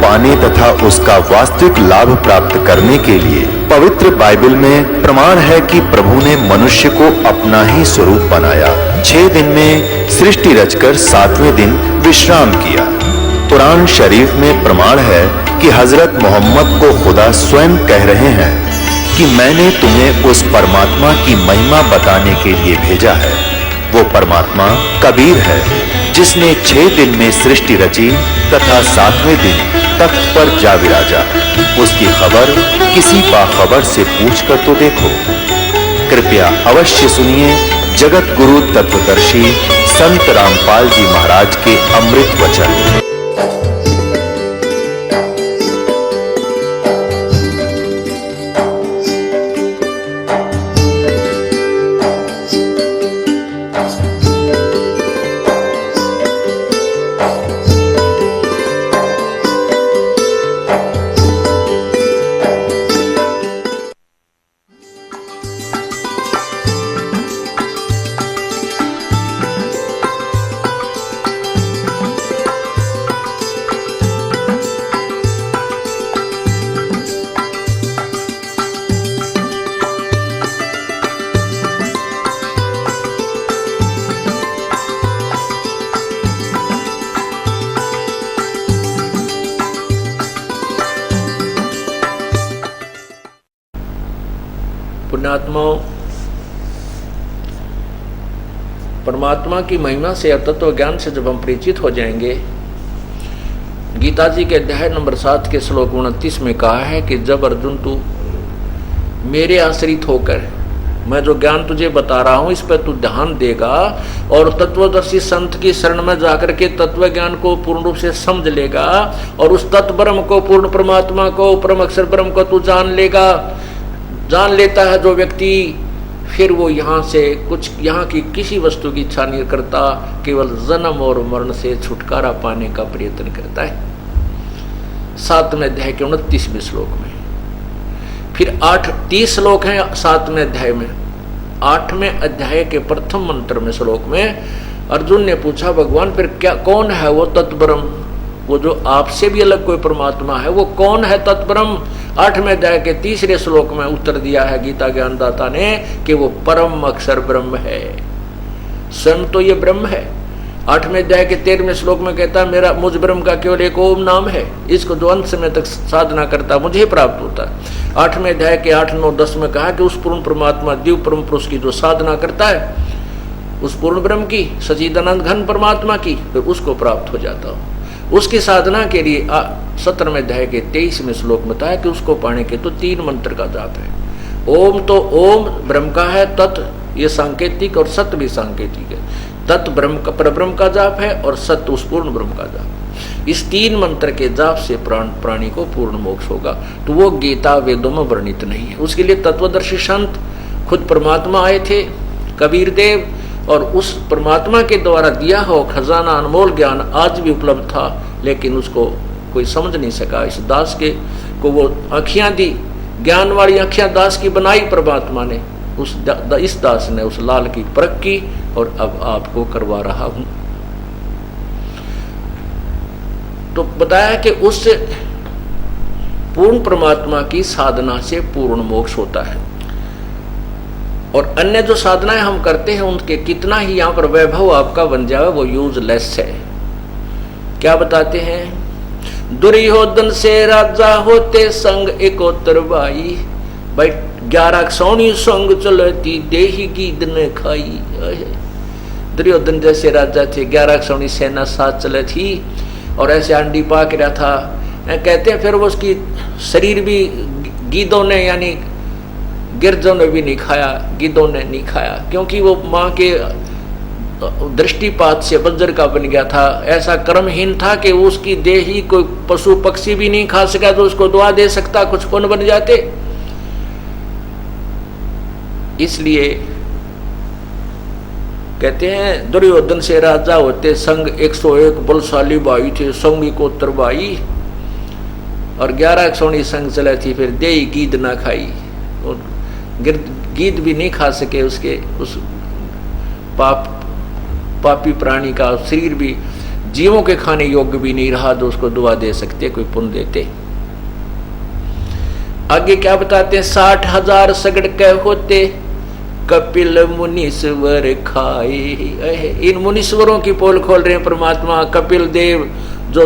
पाने तथा उसका वास्तविक लाभ प्राप्त करने के लिए पवित्र बाइबल में प्रमाण है कि प्रभु ने मनुष्य को अपना ही स्वरूप बनाया। 6 दिन में सृष्टि रचकर 7वें दिन विश्राम किया। कुरान शरीफ में प्रमाण है कि हजरत मोहम्मद को खुदा स्वयं कह रहे हैं कि मैंने तुम्हें उस परमात्मा की महिमा बताने के लिए भेजा है। वो परमात्मा कबीर है जिसने 6 दिन में सृष्टि रची तथा 7वें दिन तख्त पर जा विराजा। उसकी खबर किसी बाखबर से पूछकर तो देखो। कृपया अवश्य सुनिए जगत गुरु तत्वदर्शी संत रामपाल जी महाराज के अमृत वचन। पुण्यात्माओं, परमात्मा की महिमा से और तत्व ज्ञान से जब हम परिचित हो जाएंगे, गीता जी के अध्याय नंबर 7 के श्लोक 29 में कहा है कि जब अर्जुन तू मेरे आश्रित होकर मैं जो ज्ञान तुझे बता रहा हूं इस पर तू ध्यान देगा और तत्वदर्शी संत की शरण में जाकर के तत्व ज्ञान को पूर्ण रूप से समझ लेगा और उस तत्व ब्रह्म को, पूर्ण परमात्मा को, परम अक्षर ब्रह्म को तू जान लेता है जो व्यक्ति, फिर वो यहाँ की किसी वस्तु की इच्छा नहीं करता, केवल जन्म और मरण से छुटकारा पाने का प्रयत्न करता है। 7वें अध्याय के 29वें श्लोक में। फिर 30 श्लोक हैं 7वें अध्याय में। 8वें अध्याय के प्रथम मंत्र में श्लोक में अर्जुन ने पूछा, भगवान फिर कौन है वो तत्ब्रह्म, वो जो आपसे भी अलग कोई परमात्मा है, वो कौन है तत्ब्रह्म? 8वें अध्याय के 3रे श्लोक में उत्तर दिया है गीता ज्ञानदाता ने कि वो परम अक्षर ब्रह्म है, स्वयं तो ये ब्रह्म है। 8वें अध्याय के 13वें श्लोक में कहता है मुझ ब्रह्म का केवल एक ओम नाम है, इसको जो अंत समय तक साधना करता मुझे ही प्राप्त होता है। 8वें अध्याय के 8, 9, 10 में कहा कि उस पूर्ण परमात्मा दिव्य परम पुरुष की जो साधना करता है, उस पूर्ण ब्रह्म की, सच्चिदानंद घन परमात्मा की, फिर उसको प्राप्त हो जाता हो। उसकी साधना के लिए 17वें अध्याय के 23वें श्लोक में बताया कि उसको पाने के तो 3 मंत्र का जाप है। ओम तो ओम ब्रह्म का है, तत् ये सांकेतिक और सत्य भी सांकेतिक है। तत् ब्रह्म का, परब्रह्म का जाप है और सत्य उस पूर्ण ब्रह्म का जाप। इस 3 मंत्र के जाप से प्राणी को पूर्ण मोक्ष होगा। तो वो गीता वेदों में वर्णित नहीं है। उसके लिए तत्वदर्शी संत खुद परमात्मा आए थे, कबीर देव, और उस परमात्मा के द्वारा दिया हो खजाना अनमोल ज्ञान आज भी उपलब्ध था, लेकिन उसको कोई समझ नहीं सका। इस दास के को वो आँखियाँ दी, ज्ञान वाली आँखियाँ दास की बनाई परमात्मा ने। इस दास ने उस लाल की परख की और अब आपको करवा रहा हूं। तो बताया कि उस पूर्ण परमात्मा की साधना से पूर्ण मोक्ष होता है, और अन्य जो साधनाएं हम करते हैं उनके कितना ही यहाँ पर वैभव आपका बन जाए वो यूजलेस है। क्या बताते हैं? दुर्योधन से राजा होते संग एकोतर बाई, भाई 11 सौनी संग चलती देही गीद ने खाई। दुर्योधन जैसे राजा थे, 11 सौनी सेना साथ चले थी और ऐसे अंडी पाक रहा था। कहते हैं फिर वो उसकी शरीर भी गीदों ने यानी गिरजों ने भी नहीं खाया, गिद्धों ने नहीं खाया, क्योंकि वो माँ के दृष्टिपात से बज्र का बन गया था। ऐसा कर्महीन था कि उसकी देह ही कोई पशु पक्षी भी नहीं खा सका, तो उसको दुआ दे सकता, कुछ पुण्य बन जाते। इसलिए कहते हैं दुर्योधन से राजा होते संग 101 बलशाली भाई थे, संग को तरबाई, और 11 सौनी संग चले थी, फिर देही गीद ना खाई। और गीद भी नहीं खा सके, उसके उस पापी प्राणी का शरीर भी जीवों के खाने योग्य भी नहीं रहा तो उसको दुआ दे सकते, कोई पुण्य देते। आगे क्या बताते हैं, 60,000 सगड़ के होते कपिल मुनीश्वर खाए। इन मुनीश्वरों की पोल खोल रहे हैं परमात्मा। कपिल देव जो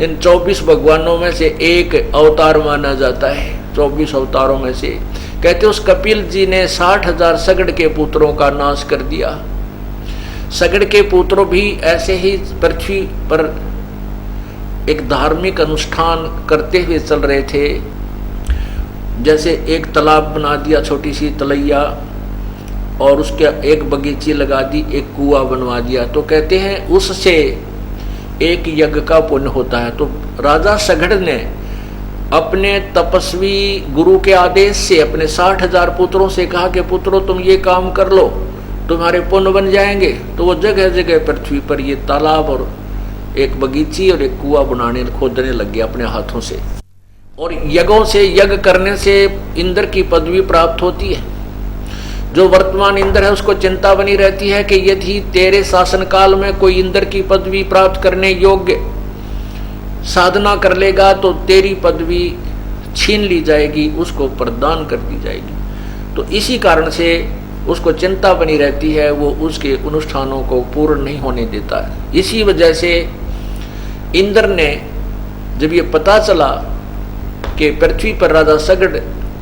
इन 24 भगवानों में से एक अवतार माना जाता है, 24 अवतारों में से, कहते उस कपिल जी ने 60,000 सगड़ के पुत्रों का नाश कर दिया। सगड़ के पुत्र भी ऐसे ही पृथ्वी पर एक धार्मिक अनुष्ठान करते हुए चल रहे थे। जैसे एक तालाब बना दिया, छोटी सी तलैया, और उसके एक बगीची लगा दी, एक कुआं बनवा दिया, तो कहते हैं उससे एक यज्ञ का पुण्य होता है। तो राजा सगड़ ने अपने तपस्वी गुरु के आदेश से अपने 60,000 पुत्रों से कहा कि पुत्रों तुम ये काम कर लो, तुम्हारे पुण्य बन जाएंगे। तो वो जगह जगह पृथ्वी पर ये तालाब और एक बगीची और एक कुआं बनाने खोदने लग गए अपने हाथों से। और यज्ञों से, यज्ञ करने से इंद्र की पदवी प्राप्त होती है। जो वर्तमान इंद्र है उसको चिंता बनी रहती है कि यदि तेरे शासन काल में कोई इंद्र की पदवी प्राप्त करने योग्य साधना कर लेगा तो तेरी पदवी छीन ली जाएगी, उसको प्रदान कर दी जाएगी। तो इसी कारण से उसको चिंता बनी रहती है, वो उसके अनुष्ठानों को पूर्ण नहीं होने देता है। इसी वजह से इंद्र ने जब ये पता चला कि पृथ्वी पर राजा सगड़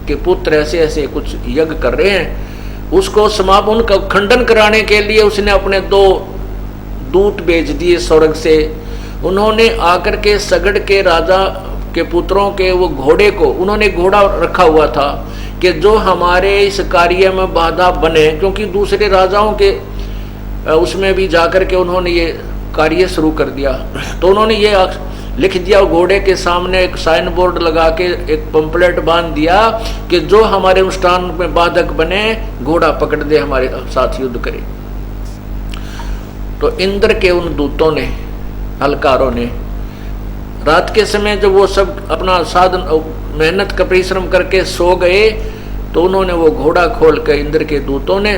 के पुत्र ऐसे ऐसे कुछ यज्ञ कर रहे हैं, उसको समापन का खंडन कराने के लिए उसने अपने 2 दूत भेज दिए स्वर्ग से। उन्होंने आकर के सगड़ के राजा के पुत्रों के वो घोड़े को, उन्होंने घोड़ा रखा हुआ था कि जो हमारे इस कार्य में बाधा बने, क्योंकि दूसरे राजाओं के उसमें भी जाकर के उन्होंने ये कार्य शुरू कर दिया। तो उन्होंने ये लिख दिया घोड़े के सामने, एक साइन बोर्ड लगा के एक पंपलेट बांध दिया कि जो हमारे अनुष्ठान में बाधक बने घोड़ा पकड़ दे, हमारे साथ युद्ध करे। तो इंद्र के उन दूतों ने, हलकारों ने, रात के समय जब वो सब अपना साधन मेहनत का परिश्रम करके सो गए तो उन्होंने वो घोड़ा खोल कर इंद्र के दूतों ने,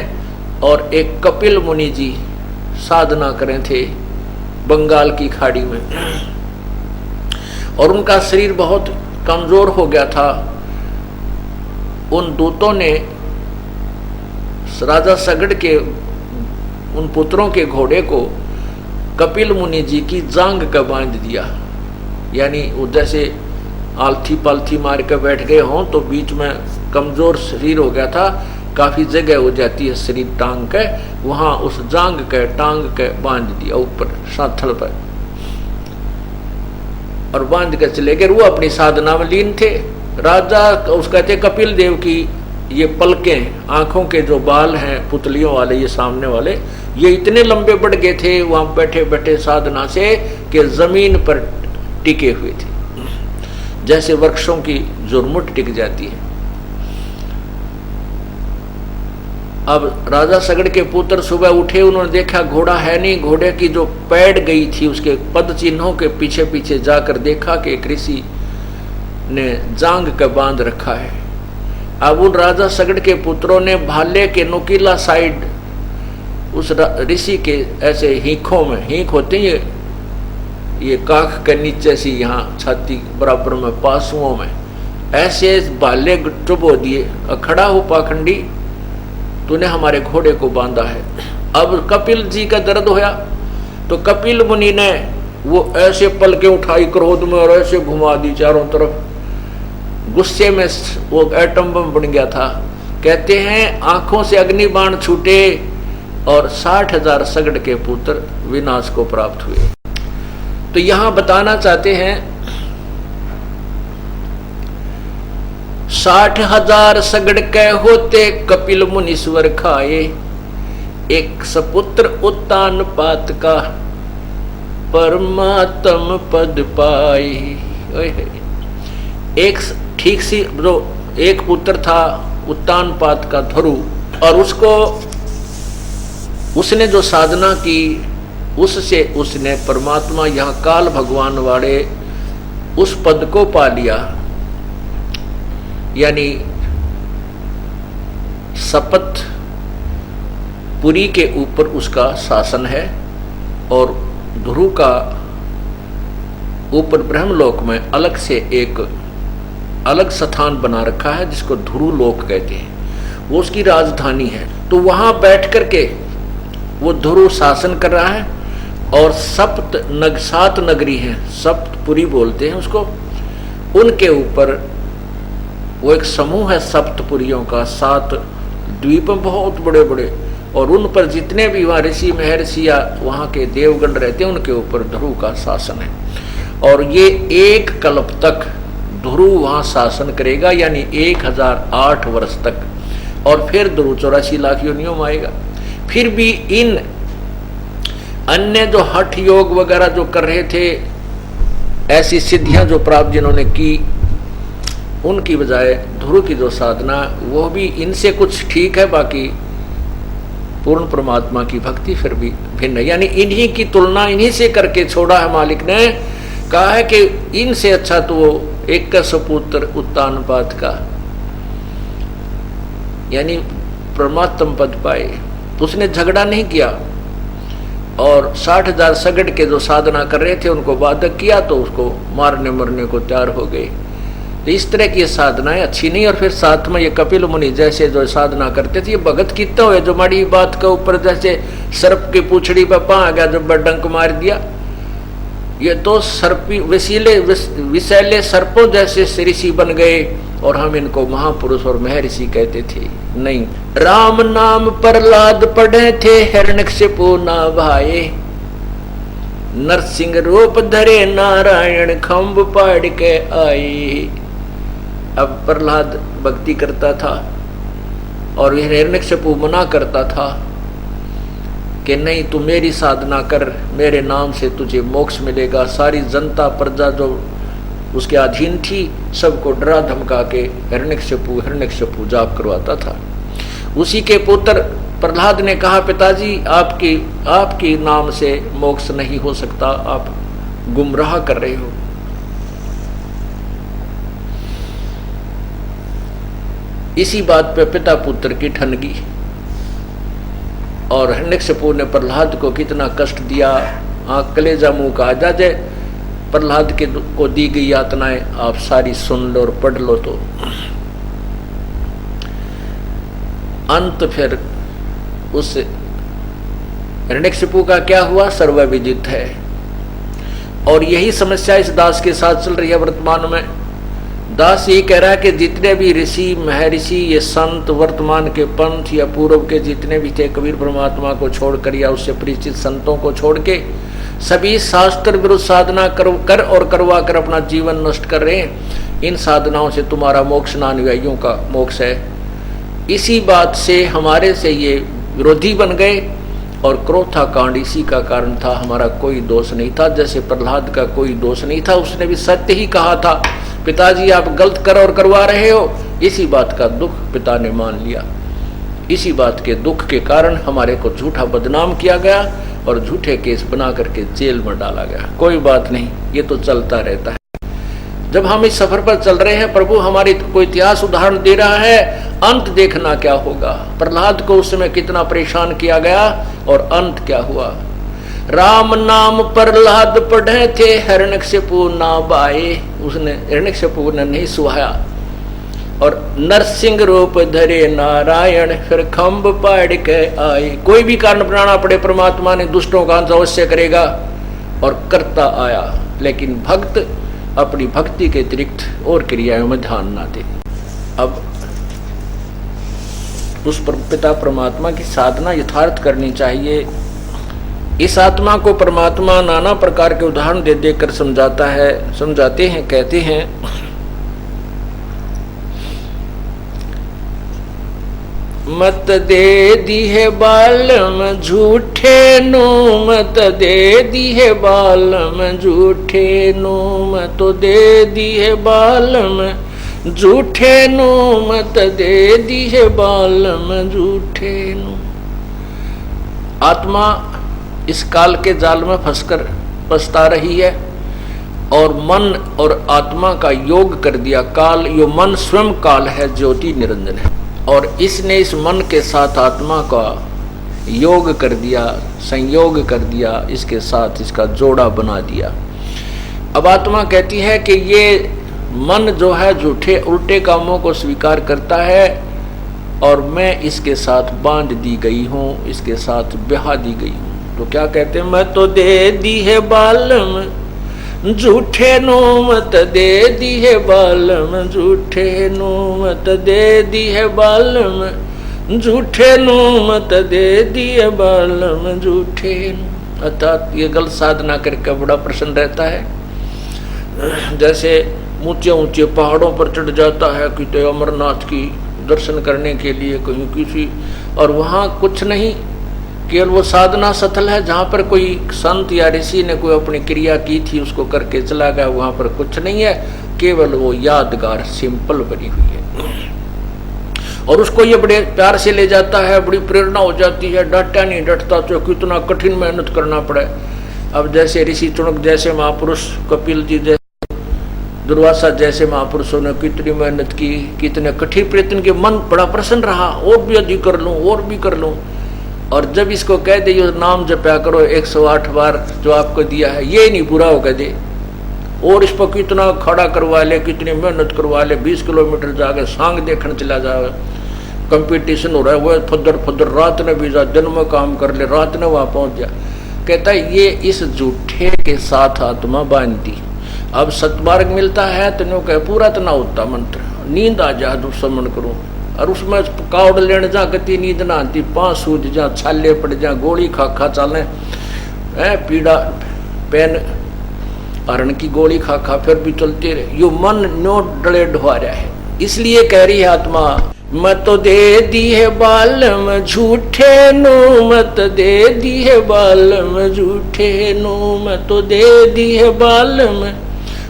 और एक कपिल मुनि जी साधना करे थे बंगाल की खाड़ी में, और उनका शरीर बहुत कमजोर हो गया था। उन दूतों ने राजा सगड़ के उन पुत्रों के घोड़े को कपिल मुनि जी की जांग का बांध दिया। यानी वो जैसे आलथी पालथी मार कर बैठ गए हों तो बीच में कमजोर शरीर हो गया था, काफी जगह हो जाती है शरीर टांग के, वहां उस जांग के टांग के बांध दिया ऊपर साथल पर, और बांध कर चले गए। वो अपनी साधना में लीन थे। राजा उस कहते कपिल देव की ये पलकें, आंखों के जो बाल हैं पुतलियों वाले, ये सामने वाले, ये इतने लंबे बढ़ गए थे वहां बैठे बैठे साधना से कि जमीन पर टिके हुए थे, जैसे वृक्षों की जुरमुट टिक जाती है। अब राजा सगड़ के पुत्र सुबह उठे, उन्होंने देखा घोड़ा है नहीं, घोड़े की जो पैड़ गई थी उसके पद चिन्हों के पीछे पीछे जाकर देखा कि एक ऋषि ने जांग का बांध रखा है। अब उन राजा सगड़ के पुत्रों ने भाले के नुकीला साइड उस ऋषि के ऐसे हीखों में, हीख होते हैं ये काख के नीचे से यहाँ छाती बराबर में पासुओं में, ऐसे भाले चुबो दिए, खड़ा हो पाखंडी, तूने हमारे घोड़े को बांधा है। अब कपिल जी का दर्द होया तो कपिल मुनि ने वो ऐसे पलके उठाई क्रोध में और ऐसे घुमा दी चारों तरफ, गुस्से में वो एटम बम बन गया था। कहते हैं आंखों से अग्नि बाण छूटे और 60,000 सगड़ के पुत्र विनाश को प्राप्त हुए। तो यहां बताना चाहते हैं 60,000 सगड़ के होते कपिल मुनीश्वर खाए, एक सपुत्र उत्तान पात का परमात्म पद पाए। एक ठीक सी जो एक पुत्र था उत्तान पात का ध्रुव, और उसने जो साधना की उससे उसने परमात्मा यहाँ काल भगवान वाले उस पद को पा लिया। यानी शपथ पुरी के ऊपर उसका शासन है और ध्रुव का ऊपर ब्रह्मलोक में अलग से एक अलग स्थान बना रखा है जिसको ध्रुव लोक कहते हैं, वो उसकी राजधानी है। तो वहां बैठ करके वो ध्रुव शासन कर रहा है और सात नगरी हैं, सप्तपुरी बोलते हैं उसको, उनके ऊपर वो एक समूह है सप्तपुरियों का, 7 द्वीप बहुत बड़े बड़े, और उन पर जितने भी वहाँ ऋषि महर्षि या वहाँ के देवगण रहते हैं उनके ऊपर ध्रुव का शासन है। और ये 1 कल्प तक ध्रुव वहाँ शासन करेगा, यानी 1008 वर्ष तक, और फिर ध्रुव 84 लाख योनियों में आएगा। फिर भी इन अन्य जो हठ योग वगैरह जो कर रहे थे, ऐसी सिद्धियां जो प्राप्त जिन्होंने की, उनकी बजाय ध्रुव की जो साधना वो भी इनसे कुछ ठीक है, बाकी पूर्ण परमात्मा की भक्ति फिर भी भिन्न है। यानी इन्हीं की तुलना इन्हीं से करके छोड़ा है मालिक ने, कहा है कि इनसे अच्छा तो वो एक का सपुत्र उत्तानपाद का, यानी परमात्म पद पाए, उसने झगड़ा नहीं किया। और 60,000 सगड़ के जो साधना कर रहे थे उनको बाधक किया तो उसको मारने मरने को तैयार हो गए। तो इस तरह की साधनाएं अच्छी नहीं। और फिर साथ में ये कपिल मुनि जैसे जो साधना करते थे, ये भगत कितना हुए जो माड़ी बात के ऊपर जैसे सर्प की पूछड़ी पर पा गया, जब डंक मार दिया, ये तो सर्पी विषैले सर्पों जैसे ऋषि बन गए, और हम इनको महापुरुष और महर्षि कहते थे। नहीं, राम नाम प्रहलाद पढ़े थे, हिरण्यकशिपु ना भाए, नरसिंह रूप धरे नारायण खंभ पाड़ के आए। अब प्रहलाद भक्ति करता था और हिरण्यकशिपु मना करता था कि नहीं, तू मेरी साधना कर, मेरे नाम से तुझे मोक्ष मिलेगा। सारी जनता प्रजा जो उसके अधीन थी सबको डरा धमका के हिरण्यकशिपु जाप करवाता था। उसी के पुत्र प्रहलाद ने कहा, पिताजी आपकी नाम से मोक्ष नहीं हो सकता, आप गुमराह कर रहे हो। इसी बात पे पिता पुत्र की ठनगी, और हिरण्यकशिपु ने प्रहलाद को कितना कष्ट दिया, कलेजा मुंह का जाजे। प्रहलाद को दी गई यातनाएं आप सारी सुन लो और पढ़ लो। तो अंत फिर उस हिरण्यकशिपु का क्या हुआ सर्वविदित है। और यही समस्या इस दास के साथ चल रही है वर्तमान में। दास ये कह रहा है कि जितने भी ऋषि महर्षि, ये संत, वर्तमान के पंथ या पूर्व के जितने भी थे, कबीर परमात्मा को छोड़कर या उससे परिचित संतों को छोड़ के सभी शास्त्र विरुद्ध साधना कर और करवा कर अपना जीवन नष्ट कर रहे हैं। इन साधनाओं से तुम्हारा मोक्ष ना अनुयायियों का मोक्ष है। इसी बात से हमारे से ये विरोधी बन गए, और क्रोथा कांड इसी का कारण था। हमारा कोई दोष नहीं था, जैसे प्रहलाद का कोई दोष नहीं था, उसने भी सत्य ही कहा था, पिताजी आप गलत कर और करवा रहे हो। इसी बात का दुख पिता ने मान लिया। इसी बात के दुख के कारण हमारे को झूठा बदनाम किया गया और झूठे केस बना करके जेल में डाला गया। कोई बात नहीं, ये तो चलता रहता है। जब हम इस सफर पर चल रहे हैं, प्रभु हमारी को इतिहास उदाहरण दे रहा है, अंत देखना क्या होगा। प्रहलाद को उस समय कितना परेशान किया गया और अंत क्या हुआ। राम नाम प्रहलाद पढ़े थे, हिरण्यकशिपु ना बाए, उसने हिरण्यकशिपु ने नहीं सुहाया। और नरसिंह रूप धरे नारायण, फिर खंभ पाड़ के आए। कोई भी कारण बनाना पड़े, परमात्मा ने दुष्टों का अंत अवश्य करेगा, और करता आया। लेकिन भक्त अपनी भक्ति के अतिरिक्त और क्रियाओं में ध्यान ना दे। अब उस पिता परमात्मा की साधना यथार्थ करनी चाहिए। इस आत्मा को परमात्मा नाना प्रकार के उदाहरण दे देकर समझाते हैं, कहते हैं, मत दे दी है बालम झूठे नो, मत दे दी है बालम झूठे नो, मत तो दे दी है बालम झूठे नो, मत दे दी है बालम झूठे नो। आत्मा इस काल के जाल में फंसकर पछता रही है, और मन और आत्मा का योग कर दिया काल। यो मन स्वयं काल है, ज्योति निरंजन है, और इसने इस मन के साथ आत्मा का योग कर दिया, संयोग कर दिया, इसके साथ इसका जोड़ा बना दिया। अब आत्मा कहती है कि ये मन जो है झूठे उल्टे कामों को स्वीकार करता है और मैं इसके साथ बांध दी गई हूँ, इसके साथ ब्याह दी गई हूँ। तो क्या कहते हैं, मैं तो दे दी है बालम झूठे नो मत दे दी है बालम, झूठे नो मत दे दी है बालम, झूठे नो मत दे दी है बालम, झूठे नो। अर्थात ये गलत साधना करके बड़ा प्रसन्न रहता है। जैसे ऊंचे ऊंचे पहाड़ों पर चढ़ जाता है किसी अमरनाथ की दर्शन करने के लिए कहीं किसी, और वहाँ कुछ नहीं, केवल वो साधना स्थल है जहाँ पर कोई संत या ऋषि ने कोई अपनी क्रिया की थी उसको करके चला गया, वहाँ पर कुछ नहीं है, केवल वो यादगार सिंपल बनी हुई है। और उसको ये बड़े प्यार से ले जाता है, बड़ी प्रेरणा हो जाती है, डटा नहीं डटता तो कितना कठिन मेहनत करना पड़े। अब जैसे ऋषि चुनक जैसे महापुरुष, कपिल जी जैसे, दुर्वासा जैसे महापुरुषों ने कितनी मेहनत की, कितने कठिन प्रयत्न के, मन बड़ा प्रसन्न रहा, और भी अधिक कर लूँ और भी कर लूँ। और जब इसको कह दे ये नाम जपया करो 108 बार जो आपको दिया है, ये नहीं पूरा हो, कह दे और इस पर कितना खड़ा करवा ले, कितनी मेहनत करवा ले, 20 किलोमीटर जाके सांग देखने चला जाए, कंपटीशन हो रहा है, वह फुदर रात ने भी जा, दिन में काम कर ले, रात ने वहाँ पहुँच जा। कहता है ये इस झूठे के साथ आत्मा बांधती। अब सतमार्ग मिलता है तो कह पूरा तो ना होता मंत्र, नींद आ जा तो समन करूँ, और उसमें कावड़ लेने जा कती नींद ना आती, पाँव सूझ जा, छाले पड़ जा, गोली खा चाले, पीड़ा पेन हरण की गोली खा फिर भी चलते रहे, यो मन नो डले ढुआ रहा है। इसलिए कह रही है आत्मा, मत तो दे दी है बालम झूठे नो, मत दे दी है बालम झूठे नो, मत तो दे दी है बालम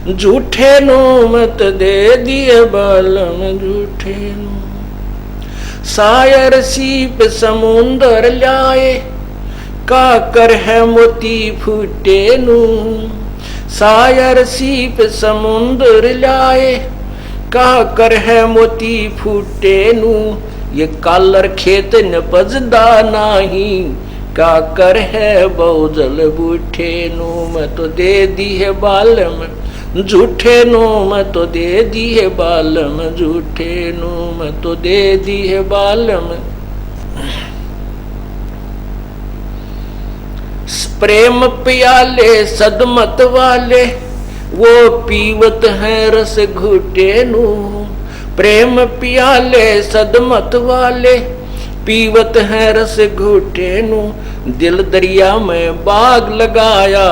झूठे नो, मत दे दी है बालम झूठे नो। सायर सीप समुंदर लाए, काकर है मोती फूटे नु, सायर सीप समुंदर लाए, काकर है मोती फूटे नु, ये कालर खेत न बजदा नाही, काकर है बहुजल बूठे नु, मैं तो दे दी है बालम झूठे नो, मैं तो दे दी है बालम झूठे नो, मैं तो दे दी है बालम। प्रेम प्याले सदमत वाले, वो पीवत है रस घुटे नु, प्रेम प्याले सदमत वाले, पीवत है रस घुटे नु, दिल दरिया में बाग लगाया,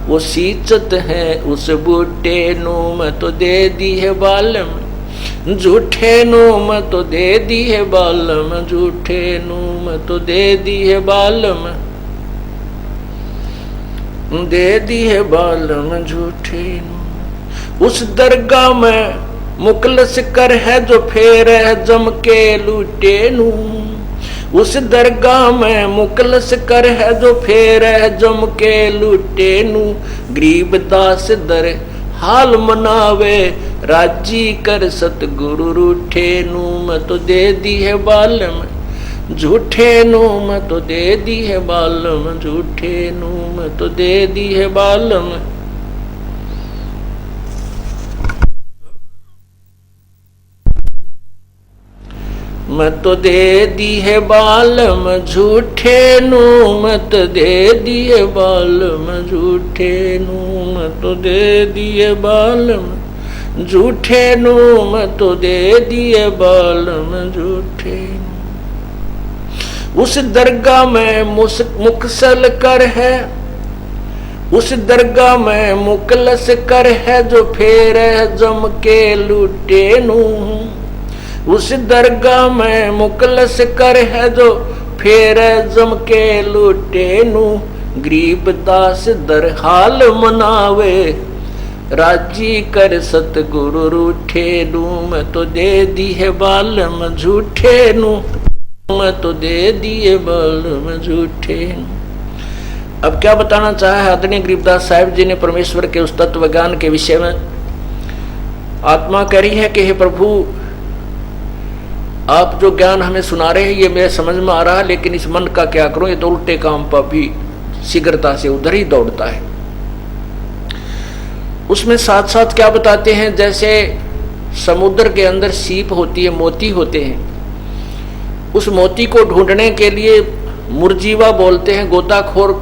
वो सींचत है उस बूटे नु, मैं तो दे दी है बालम झूठे नु, मैं तो दे दी है बालम झूठे नु, मैं तो दे दी है बालम, दे दी है बालम झूठे नु। उस दरगाह में मुकलस कर है जो फेर है जम के लूटे नु, उस दरगाह में मुकलस कर है जो फेर है जम के लूटे नु, गरीब दास दर हाल मनावे, राजी कर सतगुरु रूठे नु, मैं तो दे दी है बालम झूठे नु, मैं तो दे दी है बालम झूठे नु, मैं तो दे दी है बालम। मैं तो दे दी है बालम झूठे नु, मैं तो दे दी है बालम झूठे नु, मैं तो दे दी है बालम झूठे नु, मैं तो दे दी है बालम झूठे नु। उस दरगाह में मुकसल कर है, उस दरगाह में मुकलस कर है जो फेर है जम के लूटे नु, उस दरगाह में मुकलस कर है जो फेर जम के लूटे नु, गरीब दास दर हाल मनावे, राजी कर सतगुरु रूठे नु, मैं तो दे दी है बालम झूठे नु, मैं तो दे दी है बालम झूठे नु। अब क्या बताना चाहा है आदरणीय गरीबदास साहिब जी ने परमेश्वर के उस तत्व ज्ञान के विषय में। आत्मा कह रही है कि हे प्रभु, आप जो ज्ञान हमें सुना रहे हैं ये मेरे समझ में आ रहा है, लेकिन इस मन का क्या करूं, ये तो उल्टे काम पर भी शीघ्रता से उधर ही दौड़ता है। उसमें साथ साथ क्या बताते हैं, जैसे समुद्र के अंदर सीप होती है, मोती होते हैं, उस मोती को ढूंढने के लिए मुरजीवा बोलते हैं, गोताखोर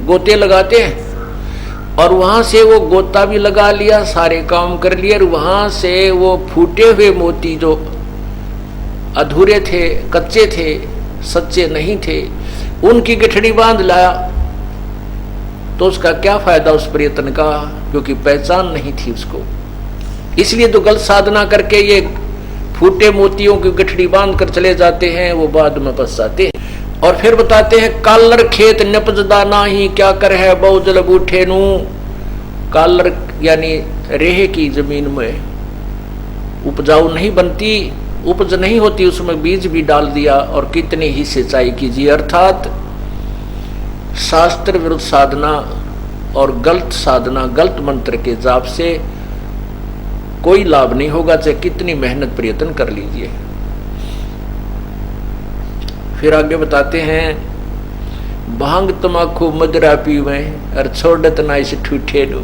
गोते लगाते हैं, और वहां से वो गोता भी लगा लिया, सारे काम कर लिए, और वहां से वो फूटे हुए मोती जो अधूरे थे, कच्चे थे, सच्चे नहीं थे, उनकी गठड़ी बांध लाया। तो उसका क्या फायदा उस प्रयत्न का, क्योंकि पहचान नहीं थी उसको। इसलिए तो गलत साधना करके ये फूटे मोतियों की गठड़ी बांध कर चले जाते हैं, वो बाद में पछताते हैं। और फिर बताते हैं, कालर खेत नपजदा नाही, क्या कर है बहु जल बूठे नू। कालर यानी रेहे की जमीन में उपजाऊ नहीं बनती, उपज नहीं होती, उसमें बीज भी डाल दिया और कितनी ही सिंचाई कीजिए। अर्थात शास्त्र विरुद्ध साधना और गलत साधना, गलत मंत्र के जाप से कोई लाभ नहीं होगा, चाहे कितनी मेहनत प्रयत्न कर लीजिए। फिर आगे बताते हैं, भांग तमाकू मदरा पीवे और छोड़त ना इस ठूठे नु।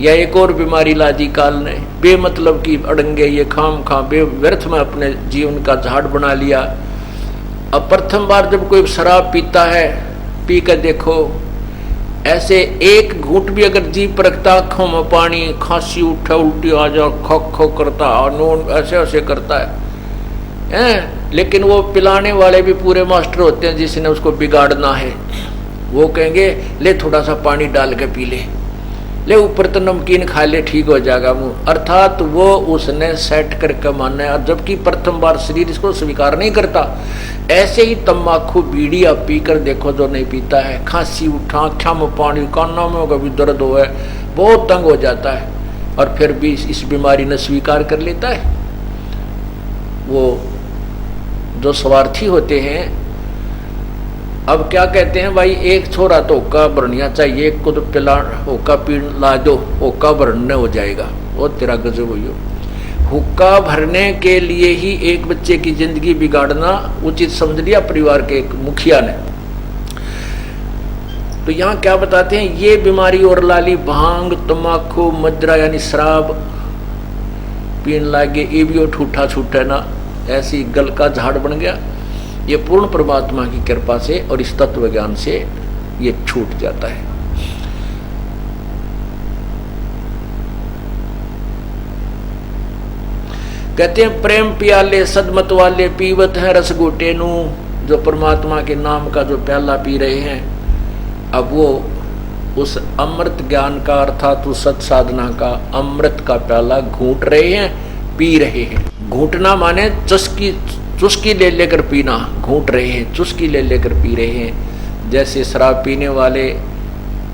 या एक और बीमारी लादी काल ने, बेमतलब की अड़ंगे, ये खाम खाम बे व्यर्थ में अपने जीवन का झाड़ बना लिया। अब प्रथम बार जब कोई शराब पीता है, पी कर देखो, ऐसे एक घूंट भी अगर जीभ पर रखता, आंखों में पानी, खांसी उठा, उल्टी आ जा, खो खो करता, नोन ऐसे ऐसे करता है। लेकिन वो पिलाने वाले भी पूरे मास्टर होते हैं, जिसने उसको बिगाड़ना है। वो कहेंगे ले थोड़ा सा पानी डाल के पी ले ऊपर तो नमकीन खा ले, ठीक हो जाएगा मुंह। अर्थात वो उसने सेट करके मानना है, और जबकि प्रथम बार शरीर इसको स्वीकार नहीं करता। ऐसे ही तम्बाकू बीड़ी आप पी कर देखो, जो नहीं पीता है, खांसी उठा, आँखों में पानी, कानों में कभी दर्द हो, बहुत तंग हो जाता है, और फिर भी इस बीमारी ने स्वीकार कर लेता है। वो जो स्वार्थी होते हैं, अब क्या कहते हैं, भाई एक छोरा तो हुक्का भरनिया चाहिए, एक को तो पिला हुक्का पी ला दो, हुक्का भरने हो जाएगा, वो तेरा गजब हो। हुक्का भरने के लिए ही एक बच्चे की जिंदगी बिगाड़ना उचित समझ लिया परिवार के एक मुखिया ने। तो यहाँ क्या बताते हैं, ये बीमारी और लाली, भांग तम्बाकू मदरा यानी शराब पीन लागे, ये भी ठूठा छूटा ना, ऐसी गल का झाड़ बन गया। ये पूर्ण परमात्मा की कृपा से और इस तत्व ज्ञान से ये छूट जाता है। कहते हैं, प्रेम पियाले सदमत वाले पीवत हैं रस गोटे नू। जो परमात्मा के नाम का जो प्याला पी रहे हैं, अब वो उस अमृत ज्ञान का, अर्थात उस सत साधना का अमृत का प्याला घूंट रहे हैं, पी रहे हैं। घूंटना माने चुस्की ले लेकर पीना, घूंट रहे हैं, चुस्की ले लेकर पी रहे हैं। जैसे शराब पीने वाले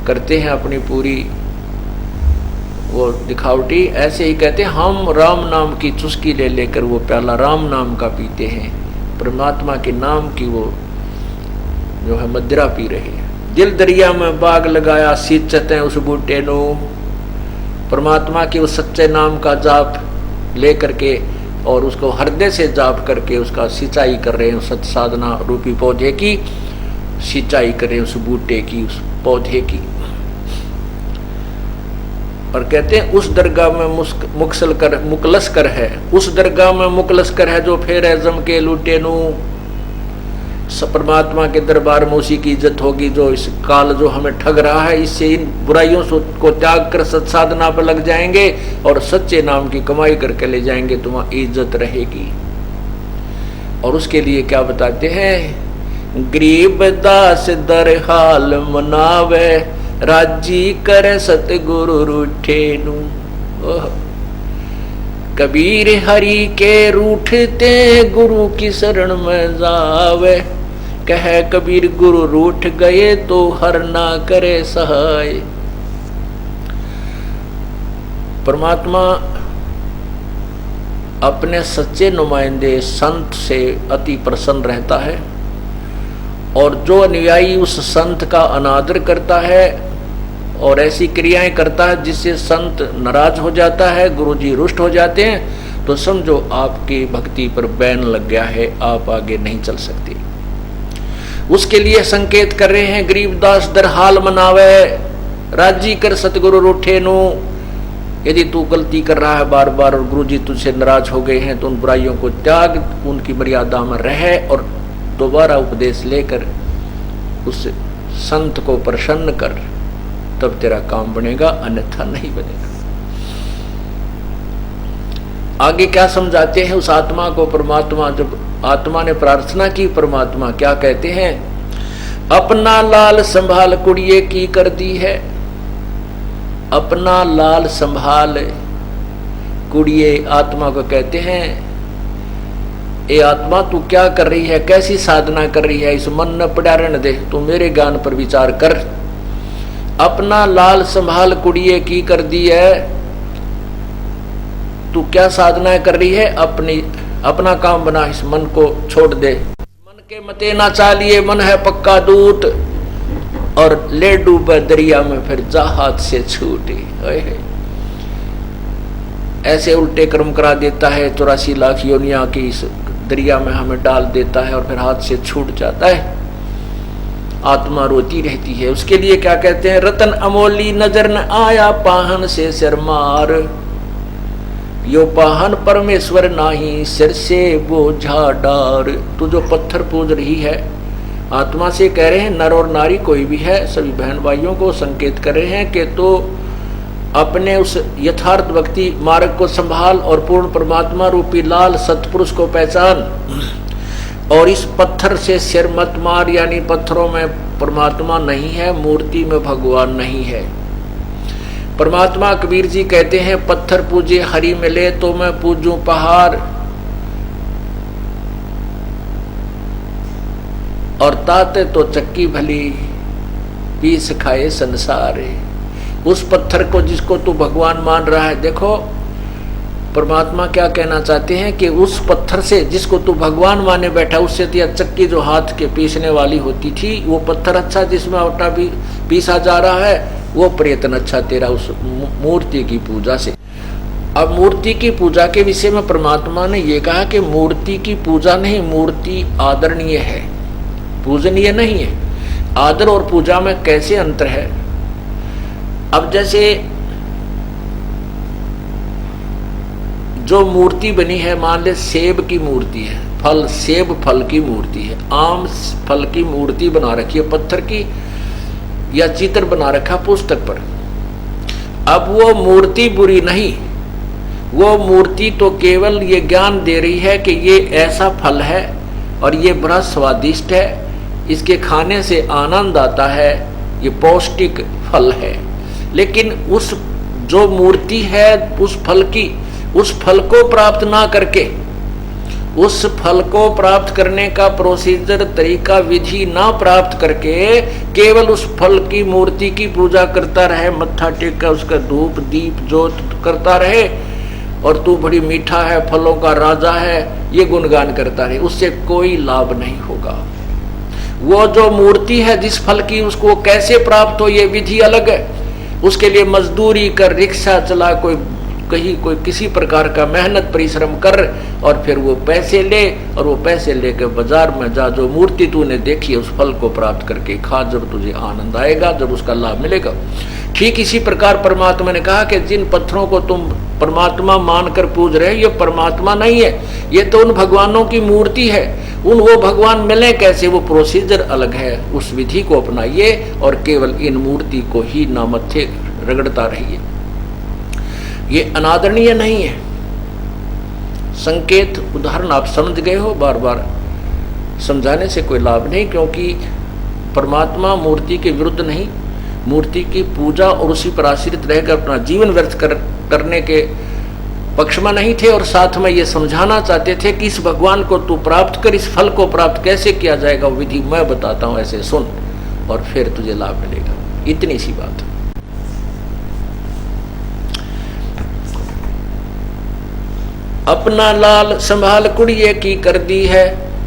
करते हैं अपनी पूरी वो दिखावटी, ऐसे ही कहते हैं हम राम नाम की चुस्की ले लेकर वो प्याला राम नाम का पीते हैं, परमात्मा के नाम की वो जो है मदिरा पी रहे हैं। दिल दरिया में बाग लगाया सींचते हैं उस बूटे नो। परमात्मा के उस सच्चे नाम का जाप ले करके और उसको हृदय से जाप करके उसका सिंचाई कर रहे हैं, सत साधना रूपी पौधे की सिंचाई कर रहे हैं, उस बूटे की, उस पौधे की। और कहते हैं उस दरगाह में मुकलस कर है, उस दरगाह में मुकलस कर है जो फिर जम के लूटे नू। परमात्मा के दरबार में उसी की इज्जत होगी जो इस काल जो हमें ठग रहा है, इससे इन बुराइयों को त्याग कर सत्साधना पर लग जाएंगे और सच्चे नाम की कमाई करके ले जाएंगे, तुम्हारी इज्जत रहेगी। और उसके लिए क्या बताते हैं, गरीब दास दर हाल मनावे राजी करे सतगुरु रूठे नू। कबीर हरि के रूठते गुरु की शरण में जावे, कह कबीर गुरु रूठ गए तो हर ना करे सहाय। परमात्मा अपने सच्चे नुमाइंदे संत से अति प्रसन्न रहता है, और जो अनुयायी उस संत का अनादर करता है और ऐसी क्रियाएं करता है जिससे संत नाराज हो जाता है, गुरुजी रुष्ट हो जाते हैं, तो समझो आपकी भक्ति पर बैन लग गया है, आप आगे नहीं चल सकते। उसके लिए संकेत कर रहे हैं, गरीबदास दर हाल मनावे, राजी कर सतगुरु रूठे नु। यदि तू गलती कर रहा है बार बार और गुरु जी तुझसे नाराज हो गए हैं, तो उन बुराइयों को त्याग, उनकी मर्यादा में रहे और दोबारा उपदेश लेकर उस संत को प्रसन्न कर, तब तेरा काम बनेगा, अन्यथा नहीं बनेगा। आगे क्या समझाते हैं उस आत्मा को परमात्मा? जब आत्मा ने प्रार्थना की, परमात्मा क्या कहते हैं? अपना लाल संभाल कुड़िए की कर दी है। अपना लाल संभाल कुड़िए, आत्मा को कहते हैं, ए आत्मा तू क्या कर रही है, कैसी साधना कर रही है, इस मन न पड़ा रहने दे, तू मेरे ज्ञान पर विचार कर। अपना लाल संभाल कुड़िए की कर दी है, तू क्या साधना कर रही है, अपना काम बना, इस मन को छोड़ दे। मन के मते ना चालिए, मन है पक्का दूत, और ले डूबे दरिया में फिर जा हाथ से छूटे। ऐसे उल्टे कर्म करा देता है, 84 लाख योनिया की इस दरिया में हमें डाल देता है और फिर हाथ से छूट जाता है। आत्मा रोती रहती है। उसके लिए क्या कहते हैं? रतन अमोली नजर न आया, पाहन से शर्मार, यो पाहन परमेश्वर नाही, सिर से बोझा डार। तू जो पत्थर पूज रही है, आत्मा से कह रहे हैं, नर और नारी कोई भी है, सभी बहन भाइयों को संकेत कर रहे हैं कि तो अपने उस यथार्थ भक्ति मार्ग को संभाल और पूर्ण परमात्मा रूपी लाल सतपुरुष को पहचान, और इस पत्थर से सिर मत मार। यानी पत्थरों में परमात्मा नहीं है, मूर्ति में भगवान नहीं है। परमात्मा कबीर जी कहते हैं, पत्थर पूजे हरि मिले तो मैं पूजूं पहाड़, और ताते तो चक्की भली पीस खाए संसार। उस पत्थर को जिसको तू भगवान मान रहा है, देखो परमात्मा क्या कहना चाहते हैं कि उस पत्थर से जिसको तू भगवान माने बैठा, उससे तो यह चक्की जो हाथ के पीसने वाली होती थी, वो पत्थर अच्छा जिसमें आटा भी पीसा जा रहा है, वो प्रयत्न अच्छा तेरा उस मूर्ति की पूजा से। अब मूर्ति की पूजा के विषय में परमात्मा ने ये कहा कि मूर्ति की पूजा नहीं, मूर्ति आदरणीय है, पूजनीय नहीं है। आदर और पूजा में कैसे अंतर है? अब जैसे जो मूर्ति बनी है, मान ले सेब की मूर्ति है, फल सेब फल की मूर्ति है, आम फल की मूर्ति बना रखी है पत्थर की, या चित्र बना रखा पुस्तक पर। अब वो मूर्ति बुरी नहीं, वो मूर्ति तो केवल ये ज्ञान दे रही है कि ये ऐसा फल है और ये बड़ा स्वादिष्ट है, इसके खाने से आनंद आता है, ये पौष्टिक फल है। लेकिन उस जो मूर्ति है, उस फल को प्राप्त ना करके, उस फल को प्राप्त करने का प्रोसीजर, तरीका, विधि ना प्राप्त करके केवल उस फल की मूर्ति की पूजा करता रहे, मत्था टेका, उसका धूप दीप जोत करता रहे, और तू बड़ी मीठा है, फलों का राजा है, ये गुणगान करता रहे, उससे कोई लाभ नहीं होगा। वो जो मूर्ति है जिस फल की, उसको कैसे प्राप्त हो ये विधि अलग है। उसके लिए मजदूरी कर, रिक्शा चला, कोई किसी प्रकार का मेहनत परिश्रम कर, और फिर वो पैसे ले, और वो पैसे लेकर बाजार में जा, जो मूर्ति तूने देखी है उस फल को प्राप्त करके खा, जब तुझे आनंद आएगा, जब उसका लाभ मिलेगा। ठीक इसी प्रकार परमात्मा ने कहा कि जिन पत्थरों को तुम परमात्मा मानकर पूज रहे हो, ये परमात्मा नहीं है, ये तो उन भगवानों की मूर्ति है। उन वो भगवान मिले कैसे, वो प्रोसीजर अलग है, उस विधि को अपनाइए और केवल इन मूर्ति को ही नामत्थे रगड़ता रहिए। ये अनादरणीय नहीं है। संकेत उदाहरण आप समझ गए हो, बार बार समझाने से कोई लाभ नहीं, क्योंकि परमात्मा मूर्ति के विरुद्ध नहीं, मूर्ति की पूजा और उसी पर आश्रित रहकर अपना जीवन व्यर्थ करने के पक्ष में नहीं थे, और साथ में ये समझाना चाहते थे कि इस भगवान को तू प्राप्त कर, इस फल को प्राप्त कैसे किया जाएगा, वो विधि मैं बताता हूं, ऐसे सुन और फिर तुझे लाभ मिलेगा। इतनी सी बात। अपना लाल संभाल कुड़िए की कर दी है,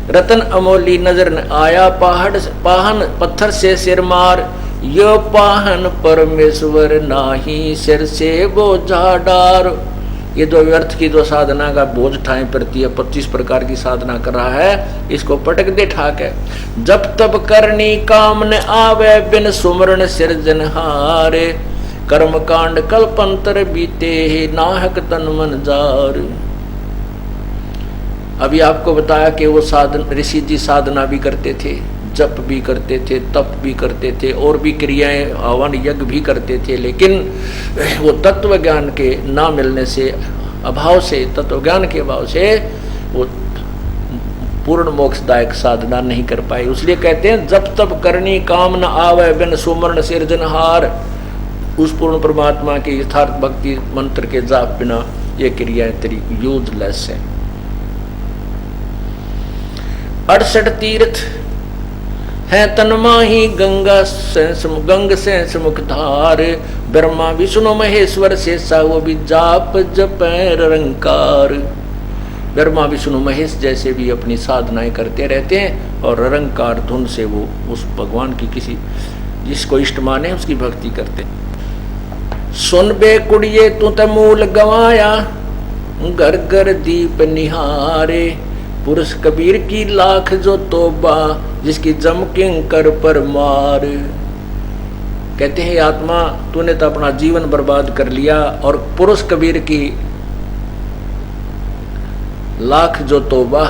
रतन अमोली नजर न आया, पाहन पत्थर से सिर मार, यो पाहन परमेश्वर नाही, सिर से बोझा डार। ये जो व्यर्थ की जो साधना का बोझ ठाए प्रति है, 25 प्रकार की साधना कर रहा है, इसको पटक दे ठाक है। जब तब करनी काम न आवे, बिन सुमरण सिरजनहारे, कर्म कांड कल्पंतर बीते ही, नाहक तन मन जार। अभी आपको बताया कि वो साधन ऋषि जी साधना भी करते थे, जप भी करते थे, तप भी करते थे, और भी क्रियाएं हवन यज्ञ भी करते थे, लेकिन वो तत्व ज्ञान के ना मिलने से, अभाव से, तत्व ज्ञान के अभाव से वो पूर्ण मोक्षदायक साधना नहीं कर पाए। इसलिए कहते हैं जब तब करनी काम न आवे, बिन सुमरण सिरजनहार। उस पूर्ण परमात्मा के यथार्थ भक्ति मंत्र के जाप बिना ये क्रियाएं तेरी यूजलेस है। 68 तीर्थ है तन्माही, गंग से मुख धार, ब्रह्मा विष्णु महेश्वर शेषा, वो भी जाप जपैर रंकार। ब्रह्मा विष्णु महेश जैसे भी अपनी साधनाएं करते रहते हैं और रंकार धुन से वो उस भगवान की किसी जिसको इष्ट माने उसकी भक्ति करते हैं। सुन बे कुड़िए तू त मूल गवाया, घर घर दीप निहारे, पुरुष कबीर की लाख जो तोबा, जिसकी जम किंकर पर मार। कहते हैं आत्मा तूने तो अपना जीवन बर्बाद कर लिया, और पुरुष कबीर की लाख जो तोबा,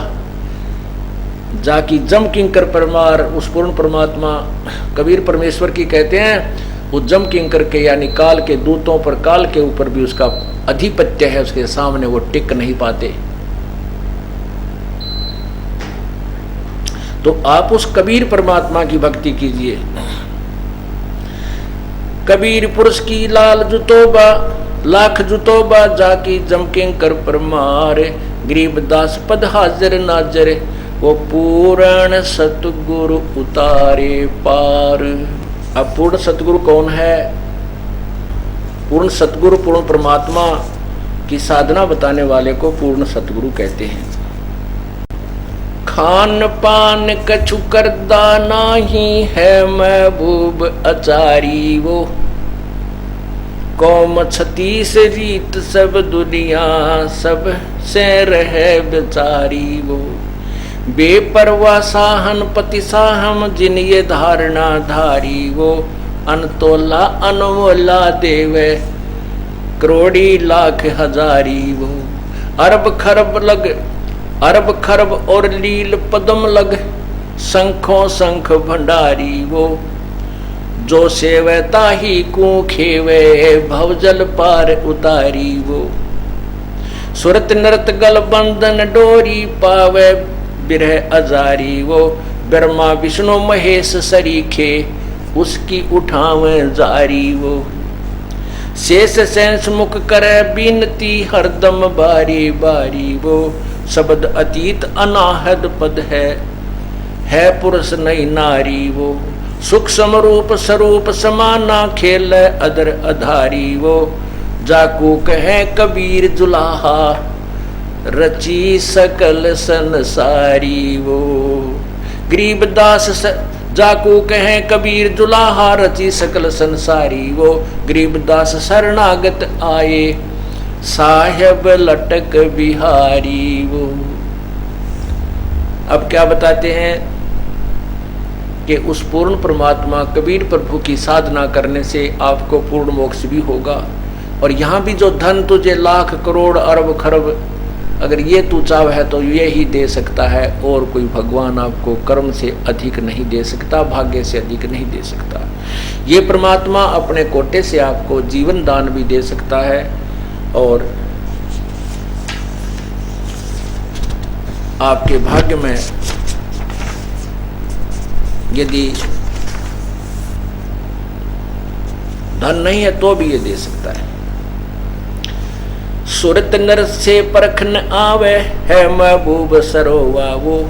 जाकी जम किंकर पर मार। उस पूर्ण परमात्मा कबीर परमेश्वर की कहते हैं, वो जम किंकर के यानी काल के दूतों पर, काल के ऊपर भी उसका अधिपत्य है, उसके सामने वो टिक नहीं पाते। तो आप उस कबीर परमात्मा की भक्ति कीजिए। कबीर पुरुष की लाल जुतोबा, लाख जुतोबा, जाकी जमकिंग कर परमार, गरीबदास पद हाजिर नाजर, वो पूर्ण सतगुरु उतारे पार। अब पूर्ण सतगुरु कौन है? पूर्ण सतगुरु पूर्ण परमात्मा की साधना बताने वाले को पूर्ण सतगुरु कहते हैं। खान पान कछु करदा नाही है महबूब अचारी, वो कौम 36 रीत सब दुनिया सब से रहे बेचारी, वो बेपरवाह साहन पति साहम जिन ये धारणा धारी, वो अनतोला अनमोला देवे करोड़ी लाख हजारी, वो अरब खरब और लील पदम लग, शंखों शंख भंडारी, वो जो सेवता ही को खेवे भवजल पार उतारी, वो सुरत नृत गल बंधन डोरी पावे बिरह अजारी, वो ब्रह्मा विष्णु महेश सरीखे उसकी उठावे जारी, वो शेष सेंस मुख करे बीनती हरदम बारी बारी, वो शब्द अतीत अनाहद पद है पुरुष नहीं नारी, वो सुख समरूप स्वरूप समाना खेल अदर अधारी, वो जाकू कहे कबीर जुलाहा रची सकल संसारी, वो गरीबदास जाकू कहे कबीर जुलाहा रची सकल संसारी, वो गरीबदास शरणागत आए साहेब लटक बिहारी, वो। अब क्या बताते हैं कि उस पूर्ण परमात्मा कबीर प्रभु की साधना करने से आपको पूर्ण मोक्ष भी होगा, और यहाँ भी जो धन तुझे लाख करोड़ अरब खरब अगर ये तू चाव है तो ये ही दे सकता है, और कोई भगवान आपको कर्म से अधिक नहीं दे सकता, भाग्य से अधिक नहीं दे सकता। ये परमात्मा अपने कोटे से आपको जीवन दान भी दे सकता है, और आपके भाग्य में यदि धन नहीं है तो भी ये दे सकता है। सुरत नर से परख न आवे है महबूब सरोवा, वो